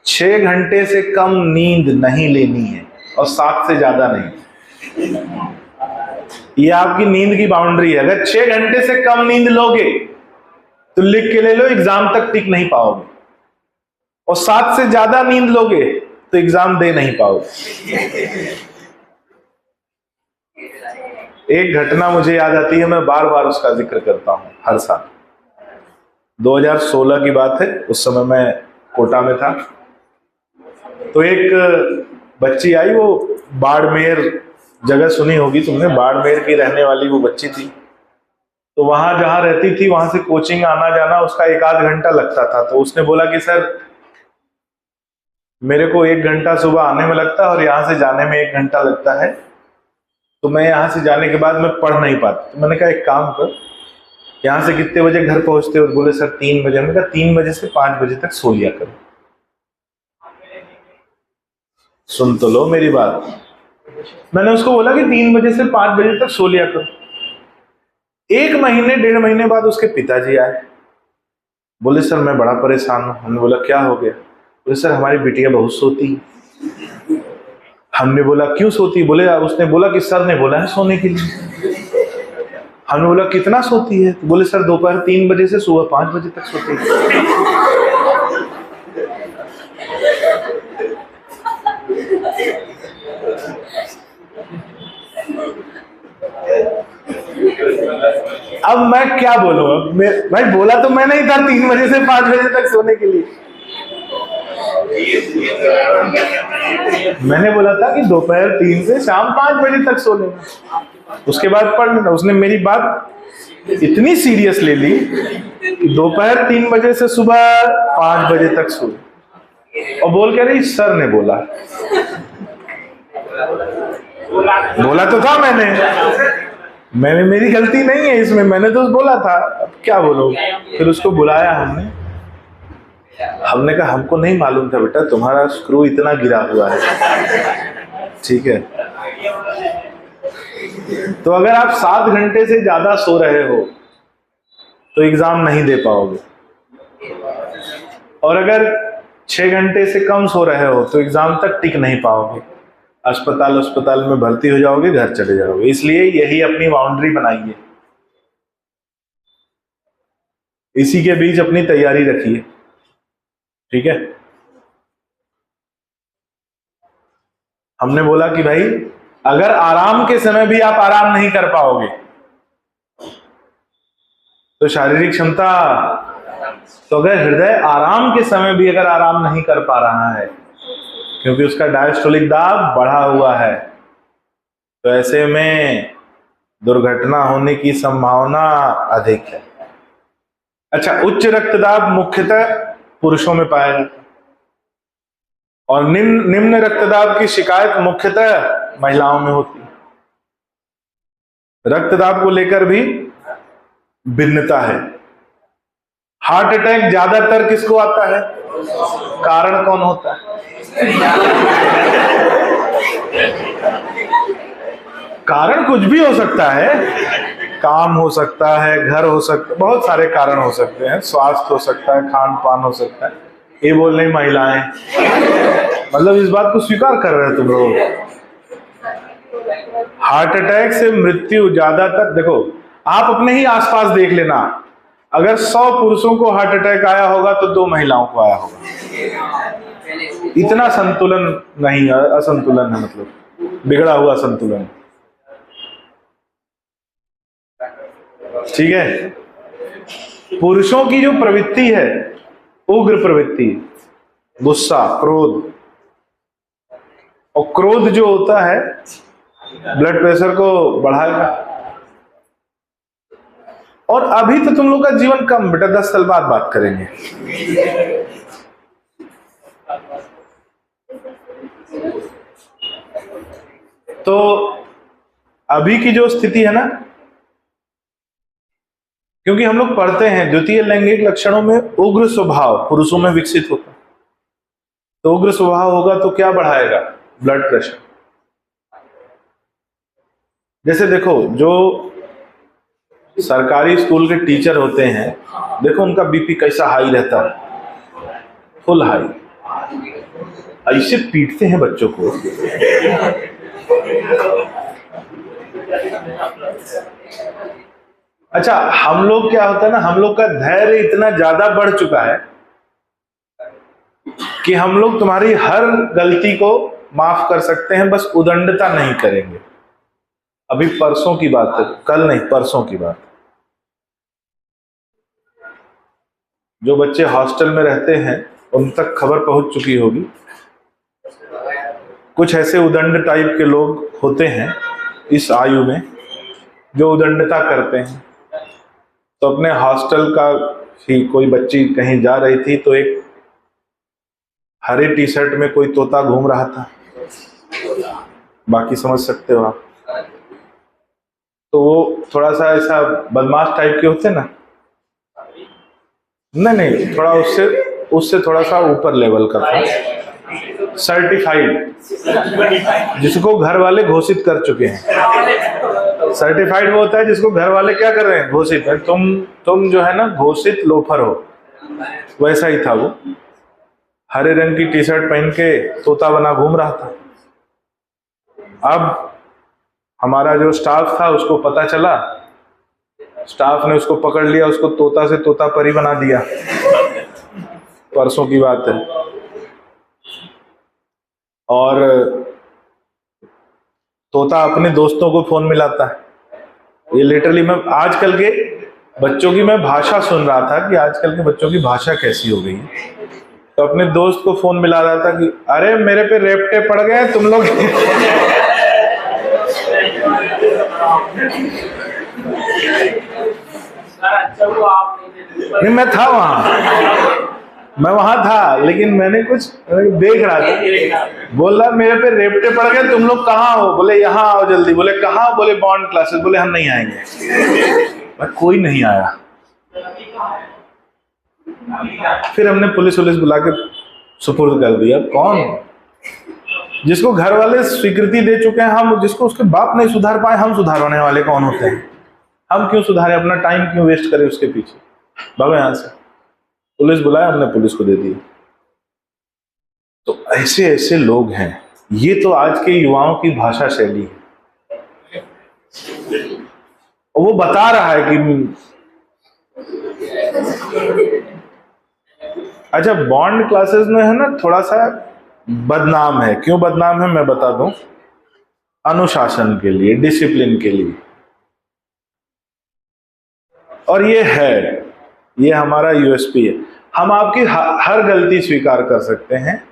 6 घंटे से कम नींद नहीं लेनी है, और 7 से ज्यादा नहीं। ये आपकी नींद की बाउंड्री है। अगर 6 घंटे से कम नींद लोगे तो लिख के ले लो, एग्जाम तक टिक नहीं पाओगे, और 7 से ज्यादा नींद लोगे तो एग्जाम दे नहीं पाओगे। एक घटना मुझे याद आती है, मैं बार बार उसका जिक्र करता हूं हर साल। 2016 की बात है, उस समय मैं कोटा में था। तो एक बच्ची आई, वो बाड़मेर जगह सुनी होगी तुमने, बाड़मेर की रहने वाली वो बच्ची थी। तो वहां जहां रहती थी वहां से कोचिंग आना जाना उसका 1-8 घंटा लगता था। तो उसने बोला कि सर मेरे को 1 घंटा सुबह आने में लगता है और यहाँ से जाने में 1 घंटा लगता है, तो मैं यहाँ से जाने के बाद मैं पढ़ नहीं पाती। तो मैंने कहा एक काम कर, यहाँ से कितने बजे घर पहुंचते हो? बोले सर 3 बजे। मैंने कहा 3 बजे से 5 बजे तक सो लिया करो। सुन तो लो मेरी बात। मैंने उसको बोला कि 3 बजे से 5 बजे तक सो लिया करो। 1 महीने 1.5 महीने बाद उसके पिताजी आए, बोले सर मैं बड़ा परेशान हूं। हमने बोला क्या हो गया? बोले सर हमारी बिटिया बहुत सोती है। हमने बोला क्यों सोती? बोले उसने बोला कि सर ने बोला है सोने के लिए। हमने बोला कितना सोती है? तो बोले सर दोपहर 3 बजे से सुबह 5 बजे तक सोती है। अब मैं क्या बोलूं? अब भाई बोला तो मैं नहीं था 3 बजे से 5 बजे तक सोने के लिए। मैंने बोला था कि दोपहर 3 से शाम 5 बजे तक सो लेना, उसके बाद पढ़ लेना। उसने मेरी बात इतनी सीरियस ले ली कि दोपहर 3 बजे से सुबह 5 बजे तक सो। और बोल के रही सर ने बोला। बोला तो था मैंने मेरी गलती नहीं है इसमें, मैंने तो बोला था, अब क्या बोलो। फिर उसको बुलाया हमने कहा हमको नहीं मालूम था बेटा तुम्हारा स्क्रू इतना गिरा हुआ है, ठीक है। तो अगर आप 7 घंटे से ज्यादा सो रहे हो तो एग्जाम नहीं दे पाओगे, और अगर 6 घंटे से कम सो रहे हो तो एग्जाम तक टिक नहीं पाओगे, अस्पताल में भर्ती हो जाओगे, घर चले जाओगे। इसलिए यही अपनी बाउंड्री बनाइए, इसी के बीच अपनी तैयारी रखिए, ठीक है। हमने बोला कि भाई अगर आराम के समय भी आप आराम नहीं कर पाओगे तो शारीरिक क्षमता, तो अगर हृदय आराम के समय भी अगर आराम नहीं कर पा रहा है क्योंकि उसका डायस्टोलिक दाब बढ़ा हुआ है, तो ऐसे में दुर्घटना होने की संभावना अधिक है। अच्छा, उच्च रक्तदाब मुख्यतः पुरुषों में पाया जाता है और निम्न रक्तदाब की शिकायत मुख्यतः महिलाओं में होती है। रक्तदाब को लेकर भी भिन्नता है। हार्ट अटैक ज्यादातर किसको आता है? कारण कौन होता है? कारण कुछ भी हो सकता है, काम हो सकता है, घर हो सकता है, बहुत सारे कारण हो सकते हैं, स्वास्थ्य हो सकता है, खान पान हो सकता है। ये बोल रही महिलाएं, मतलब इस बात को स्वीकार कर रहे हैं तुम लोग। हार्ट अटैक से मृत्यु ज्यादातर, देखो आप अपने ही आसपास देख लेना, अगर 100 पुरुषों को हार्ट अटैक आया होगा तो 2 महिलाओं को आया होगा। इतना संतुलन नहीं है, असंतुलन है, मतलब बिगड़ा हुआ संतुलन, ठीक है। पुरुषों की जो प्रवृत्ति है, उग्र प्रवृत्ति, गुस्सा, क्रोध, और क्रोध जो होता है ब्लड प्रेशर को बढ़ाएगा। और अभी तो तुम लोग का जीवन कम बेटा, 10 साल बाद बात करेंगे। तो अभी की जो स्थिति है ना, क्योंकि हम लोग पढ़ते हैं द्वितीय लैंगिक लक्षणों में उग्र स्वभाव पुरुषों में विकसित होता है, तो उग्र स्वभाव होगा तो क्या बढ़ाएगा? Blood pressure. जैसे देखो, जो सरकारी स्कूल के टीचर होते हैं, देखो उनका बीपी कैसा हाई रहता है, फुल हाई, ऐसे पीटते हैं बच्चों को। अच्छा, हम लोग क्या होता है ना, हम लोग का धैर्य इतना ज्यादा बढ़ चुका है कि हम लोग तुम्हारी हर गलती को माफ कर सकते हैं, बस उदंडता नहीं करेंगे। अभी परसों की बात है, कल नहीं, परसों की बात। जो बच्चे हॉस्टल में रहते हैं उन तक खबर पहुंच चुकी होगी। कुछ ऐसे उदंड टाइप के लोग होते हैं इस आयु में जो उदंडता करते हैं। तो अपने हॉस्टल का ही कोई बच्ची कहीं जा रही थी, तो एक हरे टी शर्ट में कोई तोता घूम रहा था, बाकी समझ सकते हो आप। तो वो थोड़ा सा ऐसा बदमाश टाइप के होते ना, नहीं, थोड़ा उससे थोड़ा सा ऊपर लेवल का था, सर्टिफाइड, जिसको घर वाले घोषित कर चुके हैं। सर्टिफाइड वो होता है जिसको घर वाले क्या कर रहे हैं? घोषित है, तुम जो है ना घोषित लोफर हो। वैसा ही था वो, हरे रंग की टी शर्ट पहन के तोता बना घूम रहा था। अब हमारा जो स्टाफ था उसको पता चला, स्टाफ ने उसको पकड़ लिया, उसको तोता से तोता परी बना दिया। परसों की बात है। और तोता अपने दोस्तों को फोन मिलाता है। ये लिटरली, मैं आजकल के बच्चों की मैं भाषा सुन रहा था कि आजकल के बच्चों की भाषा कैसी हो गई है। तो अपने दोस्त को फोन मिला रहा था कि अरे मेरे पे रेपटे पड़ गए तुम लोग। नहीं, मैं था वहां, मैं वहां था, लेकिन मैंने कुछ देख रहा था। बोल रहा मेरे पे रेपटे पड़ गए, तुम लोग कहाँ हो? बोले यहाँ आओ जल्दी। बोले कहाँ? बोले बॉन्ड क्लासेस। बोले हम नहीं आएंगे। कोई नहीं आया। फिर हमने पुलिस बुला के सुपुर्द कर दिया। कौन? जिसको घर वाले स्वीकृति दे चुके हैं, हम जिसको उसके बाप नहीं सुधार पाए, हम सुधारने वाले कौन होते हैं? हम क्यों सुधारे? अपना टाइम क्यों वेस्ट करें उसके पीछे? भागो यहां से। पुलिस बुलाया, हमने पुलिस को दे दिया। तो ऐसे ऐसे लोग हैं। ये तो आज के युवाओं की भाषा शैली है। और वो बता रहा है कि अच्छा, बॉन्ड क्लासेस में है ना थोड़ा सा बदनाम है। क्यों बदनाम है मैं बता दूं। अनुशासन के लिए, डिसिप्लिन के लिए। और ये है, ये हमारा यूएसपी है। हम आपकी हर गलती स्वीकार कर सकते हैं,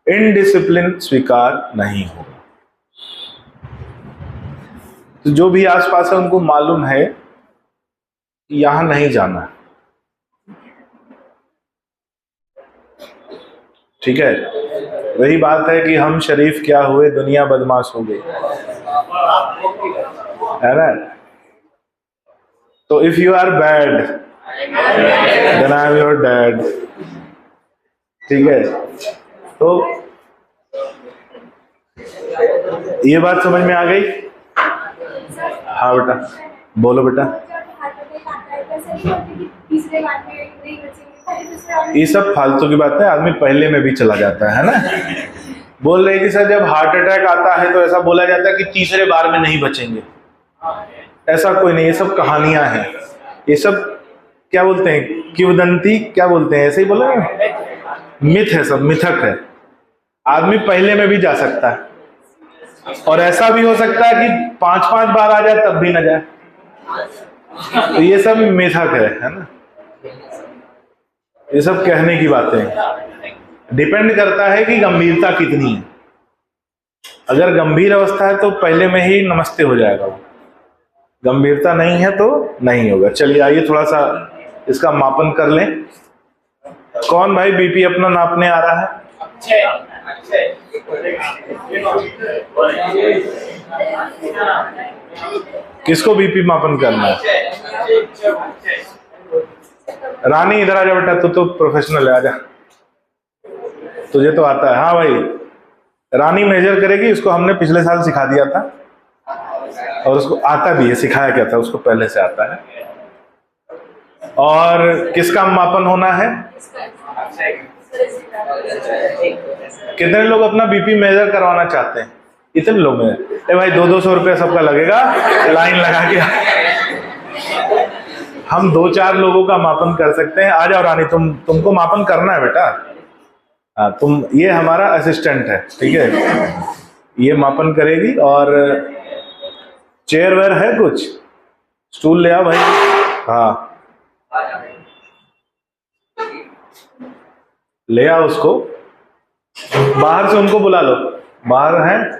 इनडिसिप्लिन स्वीकार नहीं होगा। तो जो भी आसपास है उनको मालूम है कि यहां नहीं जाना। ठीक है। वही बात है कि हम शरीफ क्या हुए, दुनिया बदमाश हो गई, है ना? तो if you are bad then I am your dad. ठीक है। तो ये बात समझ में आ गई? हाँ बेटा, बोलो बेटा। ये सब फालतू की बात है। आदमी पहले में भी चला जाता है ना। बोल रहे कि सर जब हार्ट अटैक आता है तो ऐसा बोला जाता है कि तीसरे बार में नहीं बचेंगे। ऐसा कोई नहीं, ये सब कहानियां हैं। ये सब क्या बोलते हैं, किंवदंती क्या बोलते हैं, ऐसे ही बोला ना, मिथ है, सब मिथक है। आदमी पहले में भी जा सकता है, और ऐसा भी हो सकता है कि 5-5 बार आ जाए तब भी ना जाए। तो ये सब मिथक है ना। ये सब कहने की बातें। डिपेंड करता है कि गंभीरता कितनी है। अगर गंभीर अवस्था है तो पहले में ही नमस्ते हो जाएगा। गंभीरता नहीं है तो नहीं होगा। चलिए आइए थोड़ा सा इसका मापन कर लें। कौन भाई बीपी अपना नापने आ रहा है? किसको बीपी मापन करना है? रानी इधर आ जा बेटा, तू तो प्रोफेशनल है, आजा, तुझे तो आता है। हाँ भाई, रानी मेजर करेगी। उसको हमने पिछले साल सिखा दिया था और उसको आता भी है। सिखाया क्या था उसको, पहले से आता है। और किसका मापन होना है? कितने लोग अपना बीपी मेजर करवाना चाहते हैं? इतने लोग हैं। ए भाई 200-200 रुपया सबका लगेगा, लाइन लगा के। हम 2-4 लोगों का मापन कर सकते हैं। आ जाओ रानी, तुमको मापन करना है बेटा। हाँ, तुम, ये हमारा असिस्टेंट है, ठीक है, ये मापन करेगी। और चेयर वेयर है कुछ? स्टूल ले आ भाई। हाँ ले आ उसको। बाहर से उनको बुला लो, बाहर है।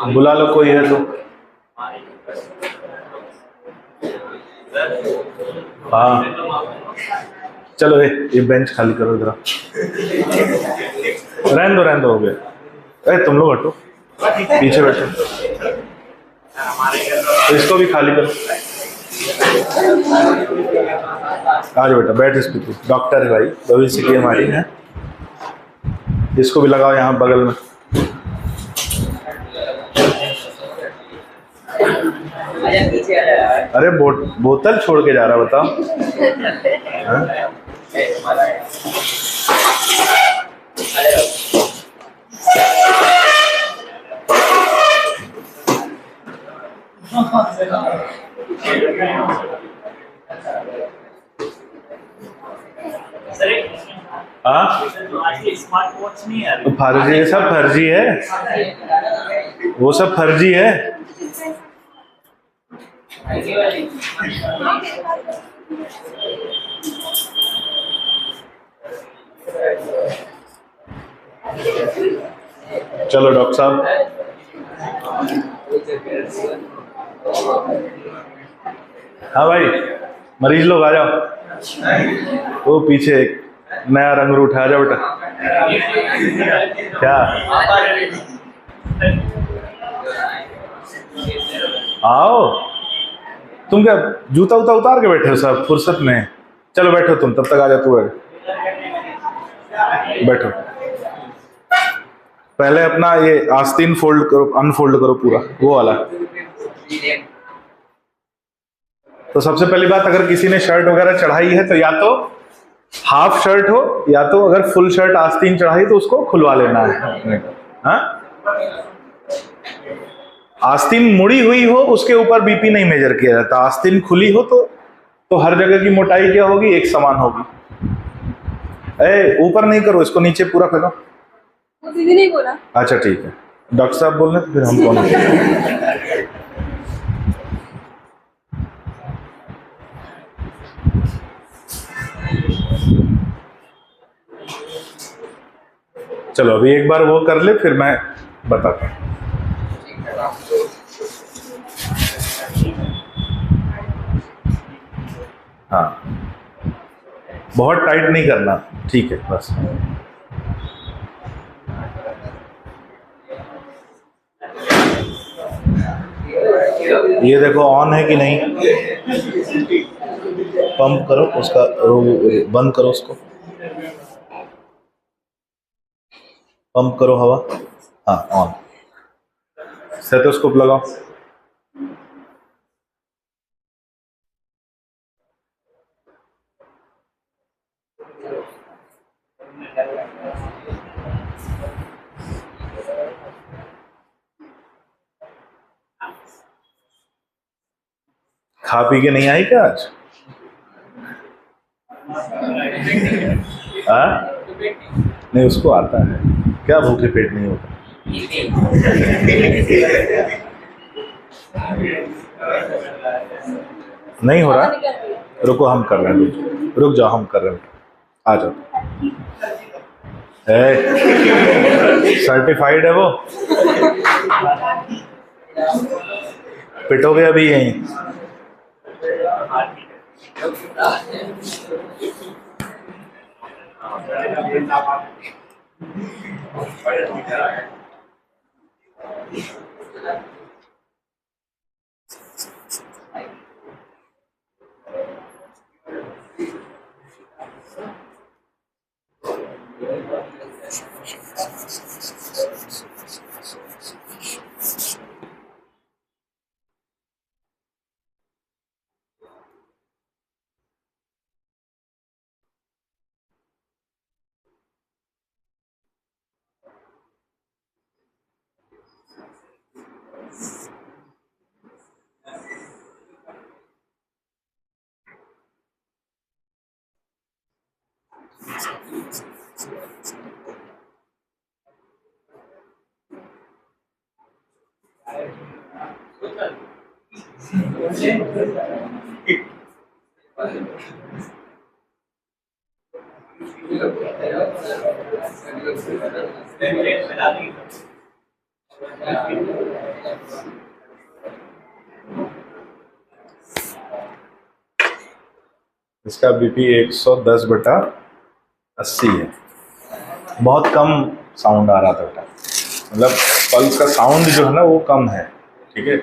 बुला लो कोई है तो। हाँ चलो, ये बेंच खाली करो जरा। रहने दो हो गया। तुम लोग हटो, पीछे बैठो। इसको भी खाली करो। आज बेटा बैठ इस पे, डॉक्टर है भाई, भविष्य की हमारी है। इसको भी लगाओ यहाँ बगल में। अरे बोतल छोड़ के जा रहा, बताओ। स्मार्ट वॉच नहीं है, फर्जी है, सब फर्जी है, वो सब फर्जी है। चलो डॉक्टर साहब, हाँ भाई, मरीज लोग आ जाओ। वो पीछे एक नया रंग रूठ, आ जाओ बेटा। क्या आओ, तुम क्या जूता उता उतार के बैठे हो सब फुर्सत में? चलो बैठो तुम, तब तक आ जा तू। बैठो, पहले अपना ये आस्तीन फोल्ड करो, अनफोल्ड करो पूरा वो वाला। तो सबसे पहली बात, अगर किसी ने शर्ट वगैरह चढ़ाई है तो या तो हाफ शर्ट हो, या तो अगर फुल शर्ट आस्तीन चढ़ाई तो उसको खुलवा लेना है। हाँ, आस्तीन मुड़ी हुई हो उसके ऊपर बीपी नहीं मेजर किया जाता। आस्तीन खुली हो तो हर जगह की मोटाई क्या होगी, एक समान होगी। ऊपर नहीं करो इसको, नीचे पूरा करो। दीदी नहीं बोला। अच्छा ठीक है, डॉक्टर साहब बोल रहे तो फिर हम कौन? चलो अभी एक बार वो कर ले, फिर मैं बताता हूँ। हाँ, बहुत टाइट नहीं करना, ठीक है बस। ये देखो ऑन है कि नहीं, पंप करो उसका, बंद करो उसको, पंप करो हवा। हाँ ऑन। स्टेथोस्कोप लगाओ। खा पी के नहीं आई क्या आज? नहीं, उसको आता है क्या, भूखे पेट नहीं होता। नहीं हो रहा, रुको हम कर रहे हैं, रुक जाओ हम कर रहे हैं, आ जाओ। सर्टिफाइड है वो, पिटोगे अभी यहीं। इसका बीपी 110/80 है। बहुत कम साउंड आ रहा था बेटा, मतलब पल्स का साउंड जो है ना वो कम है, ठीक है।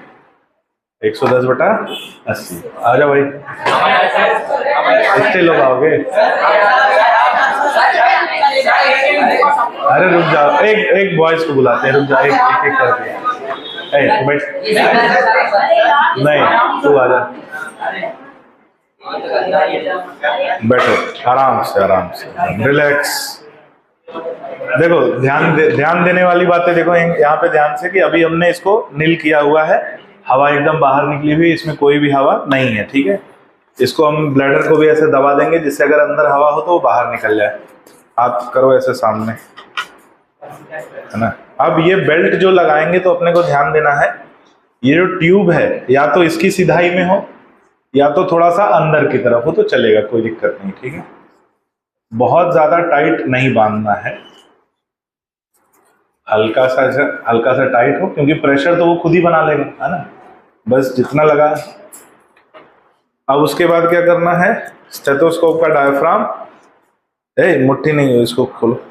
110/80। आ जाओ भाई, कितने लोग आओगे? अरे रुक जाओ, एक बॉयज को बुलाते हैं, रुक जाओ, एक करके। नहीं तू आ जा, बैठो आराम से रिलैक्स। देखो ध्यान देने वाली बातें देखो यहाँ पे ध्यान से, कि अभी हमने इसको नील किया हुआ है, हवा एकदम बाहर निकली हुई, इसमें कोई भी हवा नहीं है, ठीक है। इसको हम ब्लैडर को भी ऐसे दबा देंगे जिससे अगर अंदर हवा हो तो वो बाहर निकल जाए। हाथ करो ऐसे सामने, है ना। अब ये बेल्ट जो लगाएंगे तो अपने को ध्यान देना है, ये जो ट्यूब है या तो इसकी सिधाई में हो या तो थोड़ा सा अंदर की तरफ हो तो चलेगा, कोई दिक्कत नहीं, ठीक है। बहुत ज्यादा टाइट नहीं बांधना है, हल्का सा टाइट हो, क्योंकि प्रेशर तो वो खुद ही बना लेगा, है ना, बस जितना लगा। अब उसके बाद क्या करना है, स्टेथोस्कोप का डायफ्राम, मुट्ठी नहीं, इसको खोलो।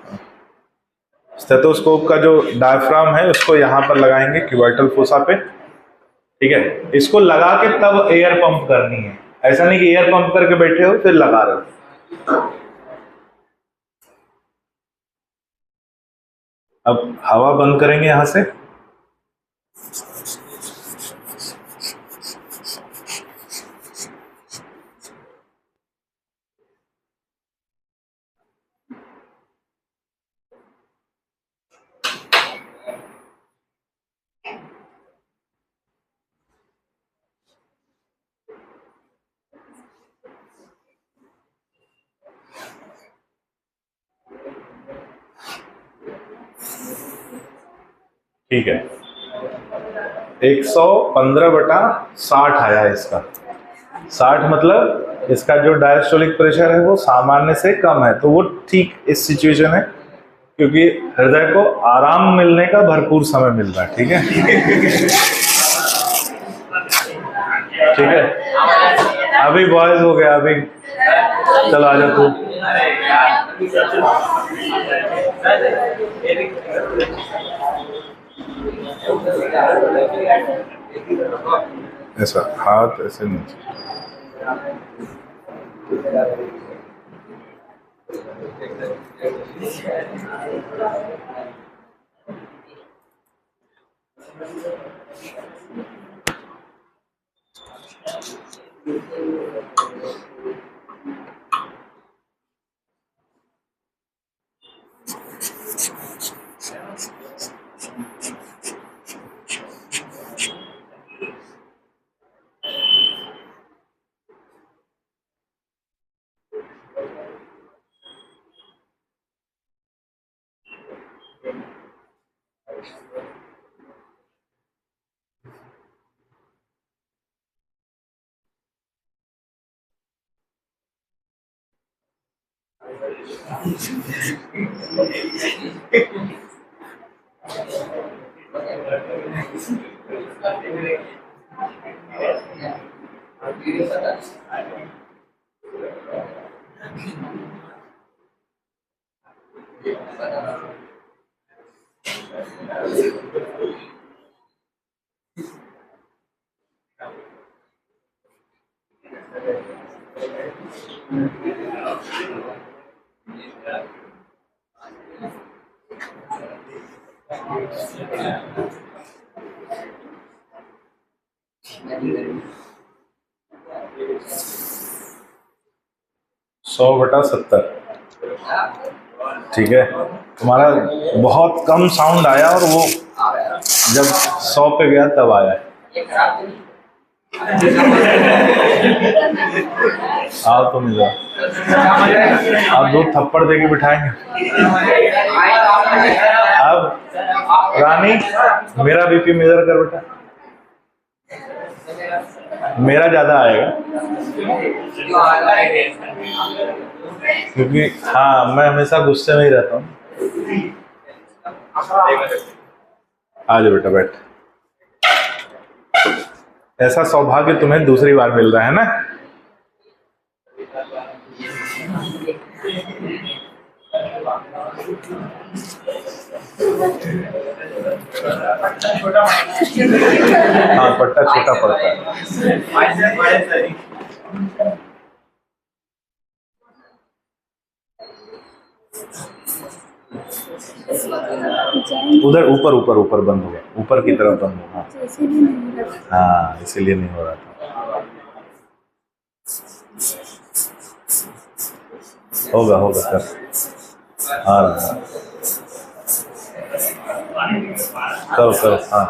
स्टेथोस्कोप का जो डायफ्राम है उसको यहाँ पर लगाएंगे क्यूबाइटल फोसा पे, ठीक है। इसको लगा के तब एयर पंप करनी है, ऐसा नहीं कि एयर पंप करके बैठे हो फिर लगा रहे हो। अब हवा बंद करेंगे यहां से, ठीक है। 115/60 आया इसका। 60 मतलब इसका जो डायस्टोलिक प्रेशर है वो सामान्य से कम है, तो वो ठीक इस सिचुएशन है, क्योंकि हृदय को आराम मिलने का भरपूर समय मिल रहा है, ठीक है। ठीक है, अभी बॉयज हो गया, अभी चलो आ जाओ तू। ऐसा हाथ ऐसे नीचे, सौ बटा 70, ठीक है। तुम्हारा बहुत कम साउंड आया और वो जब 100 पे गया तब आया। आओ तुम इधर, आप 2 थप्पड़ देके बिठाएंगे। अब रानी मेरा बीपी मेजर कर बेटा, मेरा ज्यादा आएगा क्योंकि हाँ मैं हमेशा गुस्से में ही रहता हूँ। आ जाओ बेटा बैठ। ऐसा सौभाग्य तुम्हें दूसरी बार मिल रहा है ना। हाँ पट्टा छोटा पड़ता है। उधर ऊपर ऊपर ऊपर बंद होगा, ऊपर की तरफ बंद होगा। हाँ इसीलिए नहीं हो रहा था। होगा होगा कर, हाँ करो करो, हाँ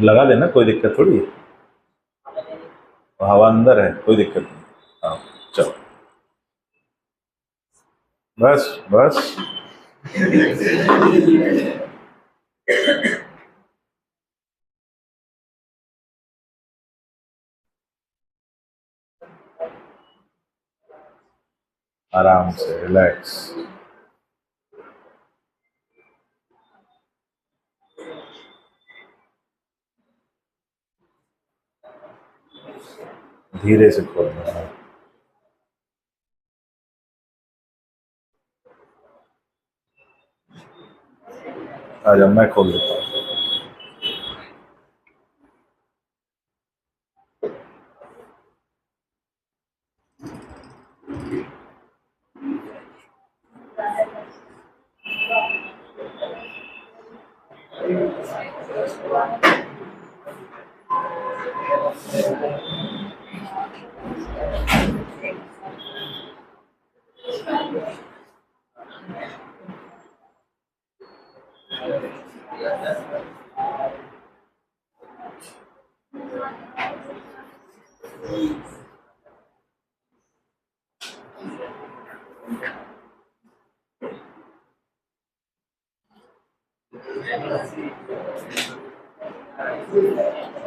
लगा देना, कोई दिक्कत थोड़ी है, हवा अंदर है, कोई दिक्कत नहीं। हाँ चलो बस बस। आराम से रिलैक्स। धीरे से खोलना है। आजा, मैं खोल देता हूँ।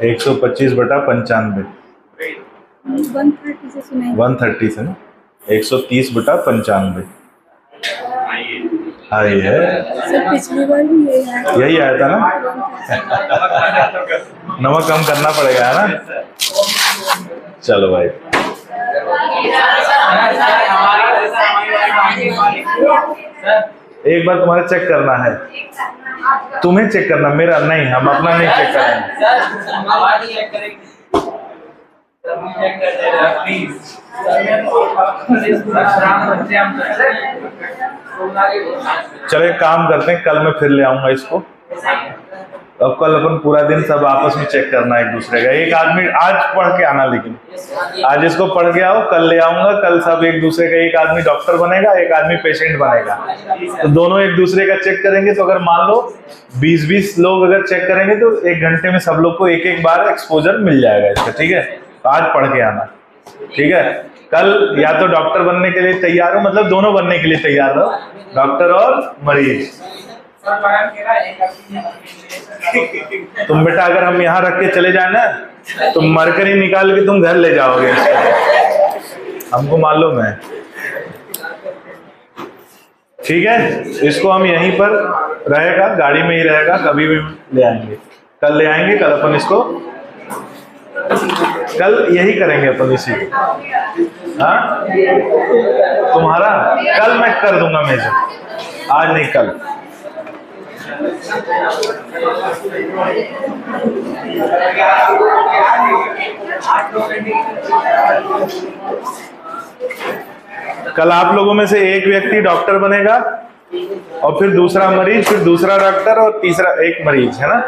एक 125/95 130 से सुनाई 130 से ना 130/95 हाँ ये है। सर पिछली बार भी यही आया था ना। नमक कम करना पड़ेगा है ना। चलो भाई, एक बार तुम्हारा चेक करना है, तुम्हें चेक करना, मेरा नहीं, हम अपना नहीं चेक करेंगे। चलो एक काम करते हैं, कल मैं फिर ले आऊंगा इसको। अब कल अपन पूरा दिन सब आपस में चेक करना एक दूसरे का। एक आदमी आज पढ़ के आना, लेकिन आज इसको पढ़ के आओ, कल ले आऊंगा। कल सब एक दूसरे का, एक आदमी डॉक्टर बनेगा, एक आदमी पेशेंट बनेगा, तो दोनों एक दूसरे का चेक करेंगे। तो अगर मान लो 20-20 लोग अगर चेक करेंगे तो 1 घंटे में सब लोग को एक बार एक्सपोजर मिल जाएगा इसका। ठीक है, तो आज पढ़ के आना। ठीक है, कल या तो डॉक्टर बनने के लिए तैयार हो, मतलब दोनों बनने के लिए तैयार हो, डॉक्टर और मरीज। तुम बेटा अगर हम यहाँ रख के चले जाए ना, तो मरकरी निकाल के तुम घर ले जाओगे, हमको मालूम है। ठीक है, इसको हम यहीं पर रहेगा, गाड़ी में ही रहेगा, कभी भी ले आएंगे। कल ले आएंगे, कल अपन इसको, कल यही करेंगे अपन इसी को। हाँ तुम्हारा कल मैं कर दूंगा मेजर, आज नहीं कल। कल आप लोगों में से एक व्यक्ति डॉक्टर बनेगा, और फिर दूसरा मरीज, फिर दूसरा डॉक्टर, और तीसरा एक मरीज, है ना।